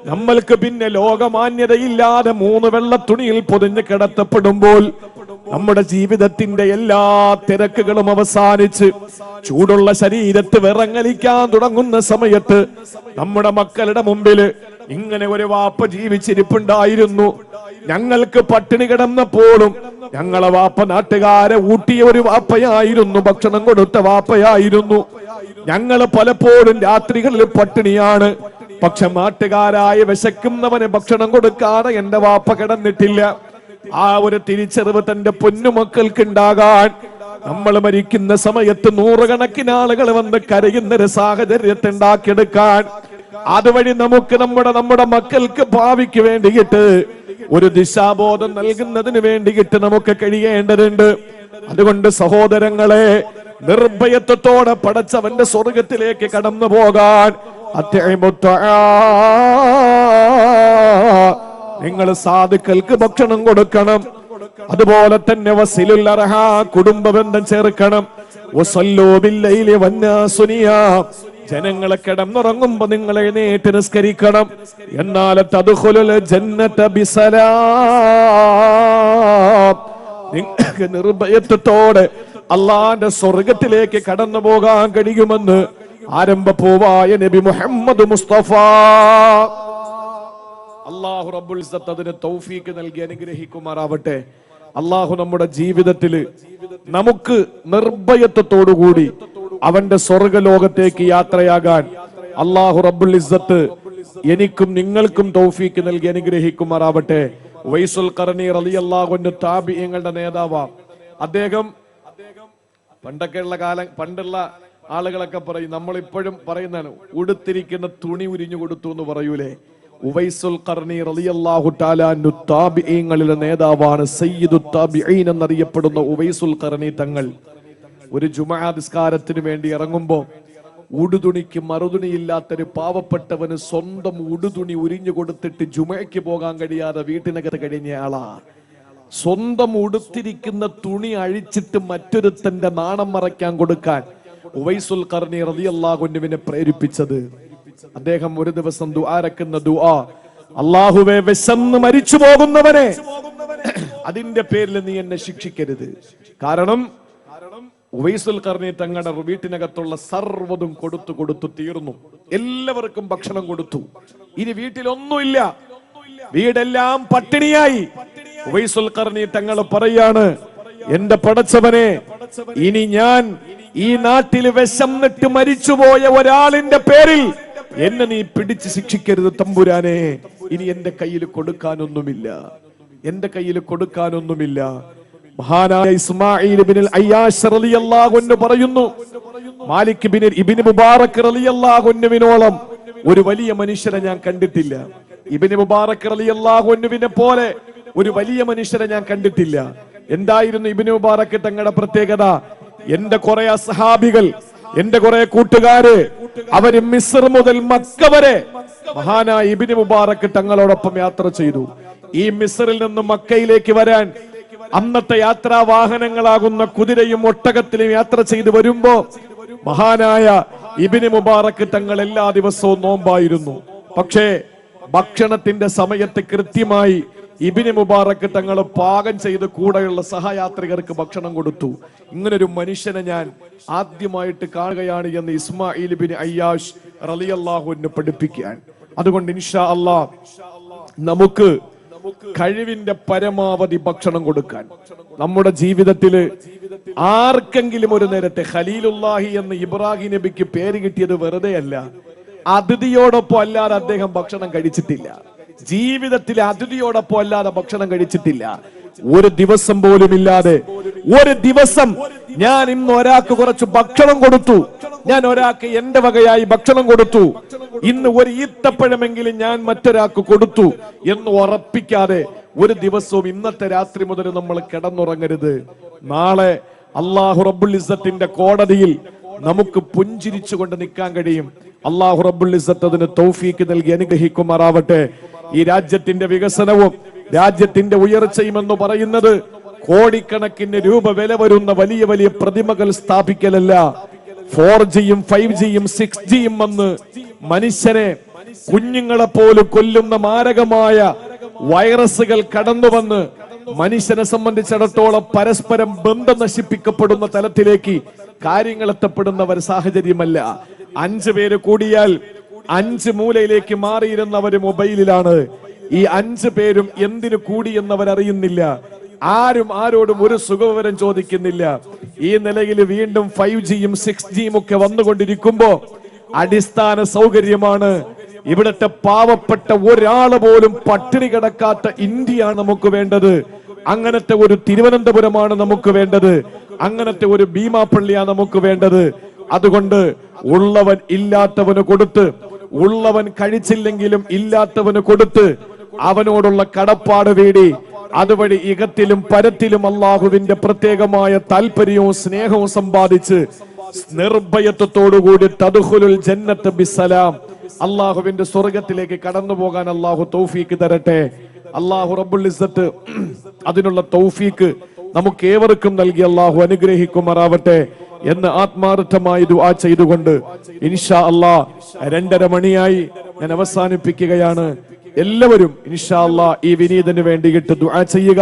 നമ്മൾക്ക് പിന്നെ ലോകമാന്യതയില്ലാതെ 3 വെള്ളത്തുണിയിൽ പൊതിഞ്ഞ് കിടത്തപ്പെടുമ്പോൾ, നമ്മുടെ ജീവിതത്തിന്റെ എല്ലാ തിരക്കുകളും അവസാനിച്ച് ചൂടുള്ള ശരീരത്ത് വിറങ്ങലിക്കാൻ തുടങ്ങുന്ന സമയത്ത് നമ്മുടെ മക്കളുടെ മുമ്പിൽ ഇങ്ങനെ ഒരു വാപ്പ ജീവിച്ചിരിപ്പുണ്ടായിരുന്നു. ഞങ്ങൾക്ക് പട്ടിണി കിടന്നപ്പോഴും ഞങ്ങളെ വാപ്പ നാട്ടുകാരെ ഊട്ടിയ ഒരു വാപ്പയായിരുന്നു, ഭക്ഷണം കൊടുത്ത വാപ്പയായിരുന്നു. ഞങ്ങൾ പലപ്പോഴും രാത്രികളിൽ പട്ടിണിയാണ്. പക്ഷെ നാട്ടുകാരായ വിശക്കുന്നവന് ഭക്ഷണം കൊടുക്കാതെ എന്റെ വാപ്പ കിടന്നിട്ടില്ല. ആ ഒരു തിരിച്ചറിവ് തന്റെ പൊന്നുമക്കൾക്ക് ഉണ്ടാകാൻ, നമ്മൾ മരിക്കുന്ന സമയത്ത് 100 കണക്കിന് ആളുകൾ വന്ന് കരയുന്നൊരു സാഹചര്യത്തെ ഉണ്ടാക്കിയെടുക്കാൻ, അതുവഴി നമുക്ക് നമ്മുടെ മക്കൾക്ക് ഭാവിക്ക് വേണ്ടിയിട്ട് ഒരു ദിശാബോധം നൽകുന്നതിന് വേണ്ടിയിട്ട് നമുക്ക് കഴിയേണ്ടതുണ്ട്. അതുകൊണ്ട് സഹോദരങ്ങളെ, നിർഭയത്വത്തോടെ പടച്ചവന്റെ സ്വർഗത്തിലേക്ക് കടന്നു പോകാൻ നിങ്ങൾ സാധുക്കൾക്ക് ഭക്ഷണം കൊടുക്കണം. അതുപോലെ തന്നെ വസിലുൽ അർഹാ, കുടുംബ ബന്ധം ചേർക്കണം. വസല്ലൂ ബില്ലൈലി വന്നാസു നിയാം, ജനങ്ങളെ കിടന്നുറങ്ങുമ്പോ നിങ്ങൾ എഴുന്നേറ്റ് നിസ്കരിക്കണം. എന്നാൽ തദ്ഖുലുൽ ജന്നത ബിസലാം, നിങ്ങൾക്ക് നിർഭയത്വത്തോടെ അള്ളാന്റെ സ്വർഗത്തിലേക്ക് കടന്നു പോകാൻ കഴിയുമെന്ന് ആരംഭപ്പൂവായ നബി മുഹമ്മദ് മുസ്തഫ. അല്ലാഹു റബ്ബുൽ ഇസ്സത്ത് അതിന് തൗഫീക്ക് നൽകി അനുഗ്രഹിക്കുമാറാവട്ടെ. അല്ലാഹു നമ്മുടെ ജീവിതത്തില് നമുക്ക് നിർഭയത്വത്തോടുകൂടി അവന്റെ സ്വർഗലോകത്തേക്ക് യാത്രയാകാൻ അല്ലാഹു റബ്ബുൽ ഇസ്സത്ത് എനിക്കും നിങ്ങൾക്കും തൗഫീക്ക് നൽകി അനുഗ്രഹിക്കുമാറാവട്ടെ. വൈസുൽ ഖർനി റളിയല്ലാഹു അൻഹു താബിഈങ്ങളുടെ നേതാവാണ്. അദ്ദേഹം പണ്ടുള്ള ആളുകളൊക്കെ പറയും, നമ്മളിപ്പോഴും പറയുന്നതാണ്, ഉടുത്തിരിക്കുന്ന തുണി ഉരിഞ്ഞു കൊടുത്തു എന്ന് പറയൂലേ. ഉവൈസുൽ ഖർനി റളിയല്ലാഹു തആല അൻഹു താബിഈങ്ങളിലെ നേതാവാണ്. സയ്യിദുൽ താബിഈൻ എന്നറിയപ്പെടുന്ന ഉവൈസുൽ ഖർനി തങ്ങൾ ഒരു ജുമുഅ നിസ്കാരത്തിന് വേണ്ടി ഇറങ്ങുമ്പോൾ ഉടുതുണിക്ക് മറുതുണിയില്ലാത്തൊരു പാവപ്പെട്ടവന് സ്വന്തം ഉടുതുണി ഉരിഞ്ഞു കൊടുത്തിട്ട് ജുമുഅയ്ക്ക് പോകാൻ കഴിയാതെ വീട്ടിനകത്ത് കഴിഞ്ഞ ആളാ. സ്വന്തം ഉടുത്തിരിക്കുന്ന തുണി അഴിച്ചിട്ട് മറ്റൊരുത്തന്റെ നാണം മറയ്ക്കാൻ കൊടുക്കാൻ ഉവൈസുൽ ഖർനി റളിയല്ലാഹു അൻഹുവിനെ പ്രേരിപ്പിച്ചത്. അദ്ദേഹം ഒരു ദിവസം ദുആരക്കുന്ന ദുആ, അല്ലാഹുവേ വിശന്ന് മരിച്ചു പോകുന്നവനെ അതിന്റെ പേരിൽ നീ എന്നെ ശിക്ഷിക്കരുത്. കാരണം ഉവൈസുൽ ഖർനി തങ്ങളുടെ വീട്ടിനകത്തുള്ള സർവ്വതും കൊടുത്തു തീർന്നു. എല്ലാവർക്കും ഭക്ഷണം കൊടുത്തു. ഇനി വീട്ടിലൊന്നുമില്ല, വീടെല്ലാം പട്ടിണിയായി. ഉവൈസുൽ ഖർനി തങ്ങൾ പറയാണ്, എന്റെ പടച്ചവനെ, ഇനി ഞാൻ ഈ നാട്ടിൽ വിശന്നിട്ട് മരിച്ചുപോയ ഒരാളിന്റെ പേരിൽ എന്നെ നീ പിടിച്ച് ശിക്ഷിക്കരുത് തമ്പുരാനെ. ഇനി എന്റെ കയ്യിൽ കൊടുക്കാനൊന്നുമില്ല, എന്റെ കയ്യിൽ കൊടുക്കാനൊന്നുമില്ല. മഹാനായ ഇസ്മാഈൽ ഇബ്നുൽ അയ്യാശ് റളിയല്ലാഹു അൻഹു പറയുന്നു, മാലിക് ഇബ്നു മുബാറക് റളിയല്ലാഹു അൻഹുവിനോളം ഒരു വലിയ മനുഷ്യനെ ഞാൻ കണ്ടിട്ടില്ല. ഇബ്നു മുബാറക് റളിയല്ലാഹു അൻഹുവിനെ പോലെ ഒരു വലിയ മനുഷ്യനെ ഞാൻ കണ്ടിട്ടില്ല. എന്തായിരുന്നു ഇബ്നു മുബാറക് തങ്ങളുടെ പ്രത്യേകത? എന്റെ കുറെ അസ്ഹാബികൾ, എന്റെ കുറെ കൂട്ടുകാര്, അവര് മിസ്ർ മുതൽ മക്ക വരെ മഹാനായ ഇബ്നു മുബാറക് തങ്ങളോടൊപ്പം യാത്ര ചെയ്തു. ഈ മിസ്റിൽ നിന്ന് മക്കയിലേക്ക് വരാൻ അന്നത്തെ യാത്രാ വാഹനങ്ങളാകുന്ന കുതിരയും ഒട്ടകത്തിലും യാത്ര ചെയ്തു വരുമ്പോ മഹാനായ ഇബ്നു മുബാറക് തങ്ങൾ എല്ലാ ദിവസവും നോമ്പായിരുന്നു. പക്ഷേ ഭക്ഷണത്തിന്റെ സമയത്ത് കൃത്യമായി ഇബ്നു മുബാറക് തങ്ങൾ പാകം ചെയ്ത് കൂടെയുള്ള സഹയാത്രികർക്ക് ഭക്ഷണം കൊടുത്തു. ഇങ്ങനൊരു മനുഷ്യനെ ഞാൻ ആദ്യമായിട്ട് കാണുകയാണ് എന്ന് ഇസ്മാഈൽ ഇബ്നു അയ്യാശ് റളിയല്ലാഹു അൻഹു പഠിപ്പിക്കാൻ. അതുകൊണ്ട് ഇൻഷാ അല്ലാഹ് നമുക്ക് കഴിവിന്റെ പരമാവധി ഭക്ഷണം കൊടുക്കാൻ നമ്മുടെ ജീവിതത്തില് ആർക്കെങ്കിലും ഒരു നേരത്തെ ഖലീലുല്ലാഹി എന്ന് ഇബ്രാഹിം നബിക്ക് പേര് കിട്ടിയത് വെറുതെ അല്ല. അതിഥിയോടൊപ്പം അല്ലാതെ അദ്ദേഹം ഭക്ഷണം കഴിച്ചിട്ടില്ല. ജീവിതത്തിൽ അതിഥിയോടൊപ്പം അല്ലാതെ ഭക്ഷണം കഴിച്ചിട്ടില്ല. ഒരു ദിവസം പോലും ഇല്ലാതെ, ഒരു ദിവസം ഞാൻ ഇന്ന് ഒരാൾക്ക് കുറച്ച് ഭക്ഷണം കൊടുത്തു, ഞാൻ ഒരാൾക്ക് എന്റെ വകയായി ഭക്ഷണം കൊടുത്തു, ഇന്ന് ഒരു ഈത്തപ്പഴമെങ്കിലും ഞാൻ മറ്റൊരാൾക്ക് കൊടുത്തു എന്ന് ഉറപ്പിക്കാതെ ഒരു ദിവസവും ഇന്നത്തെ രാത്രി മുതൽ നമ്മൾ കിടന്നുറങ്ങരുത്. നാളെ അല്ലാഹു റബ്ബുൽ ഇസ്സത്തിന്റെ കോടതിയിൽ നമുക്ക് പുഞ്ചിരിച്ചുകൊണ്ട് നിൽക്കാൻ കഴിയും. അല്ലാഹു റബ്ബുൽ ഇസ്സത്ത് അതിന് തൗഫീക്ക് നൽകി അനുഗ്രഹിക്കുമാറാവട്ടെ. ഈ രാജ്യത്തിന്റെ വികസനവും രാജ്യത്തിന്റെ ഉയർച്ചയും എന്ന് പറയുന്നത് കോടിക്കണക്കിന് രൂപ വില വരുന്ന വലിയ വലിയ പ്രതിമകൾ സ്ഥാപിക്കലല്ല. 4Gയും 5Gയും 6Gയും വന്ന് മനുഷ്യനെ, കുഞ്ഞുങ്ങളെ പോലും കൊല്ലുന്ന മാരകമായ വൈറസുകൾ കടന്നു വന്ന് മനുഷ്യനെ സംബന്ധിച്ചിടത്തോളം പരസ്പരം ബന്ധം നശിപ്പിക്കപ്പെടുന്ന തലത്തിലേക്ക് കാര്യങ്ങൾ എത്തപ്പെടുന്ന ഒരു സാഹചര്യമല്ല. 5 പേര് കൂടിയാൽ 5 മൂലയിലേക്ക് മാറിയിരുന്നവര് മൊബൈലിലാണ്. ഈ 5 പേരും എന്തിനു കൂടി എന്നവരറിയുന്നില്ല. ആരും ആരോടും ഒരു സുഖവിവരം ചോദിക്കുന്നില്ല. ഈ നിലയിൽ വീണ്ടും 5Gയും 6Gയും ഒക്കെ വന്നുകൊണ്ടിരിക്കുമ്പോ അടിസ്ഥാന സൗകര്യമാണ്. ഇവിടത്തെ പാവപ്പെട്ട ഒരാള് പോലും പട്ടിണി കിടക്കാത്ത ഇന്ത്യയാണ് നമുക്ക് വേണ്ടത്. അങ്ങനത്തെ ഒരു തിരുവനന്തപുരമാണ് നമുക്ക് വേണ്ടത്. അങ്ങനത്തെ ഒരു ഭീമാപ്പള്ളിയാണ് നമുക്ക് വേണ്ടത്. അതുകൊണ്ട് ഉള്ളവൻ ഇല്ലാത്തവന് കൊടുത്ത്, ഉള്ളവൻ കഴിച്ചില്ലെങ്കിലും ഇല്ലാത്തവന് കൊടുത്ത് അവനോടുള്ള കടപ്പാട് വീടി അതുവഴി ഇഹത്തിലും പരത്തിലും അള്ളാഹുവിന്റെ പ്രത്യേകമായ താല്പര്യവും സ്നേഹവും സമ്പാദിച്ച് നിർഭയത്വത്തോടുകൂടി തദ്ഖുലുൽ ജന്നത്ത് ബിസ്സലാം, അള്ളാഹുവിന്റെ സ്വർഗത്തിലേക്ക് കടന്നു പോകാൻ അള്ളാഹു തൗഫീക്ക് തരട്ടെ. അള്ളാഹു റബ്ബുൽ ഇസ്സത്ത് അതിനുള്ള തൗഫീക്ക് നമുക്ക് ഏവർക്കും നൽകി അള്ളാഹു അനുഗ്രഹിക്കുമാറാവട്ടെ എന്ന് ആത്മാർത്ഥമായി ദുആ ചെയ്തുകൊണ്ട് ഇൻഷാ അല്ലാഹ് 2:30 മണിയായി ഞാൻ അവസാനിപ്പിക്കുകയാണ്. എല്ലാവരും ഇൻഷാ അല്ലാഹ് ഈ വിനീതന് വേണ്ടിയിട്ട് ദുആ ചെയ്യുക.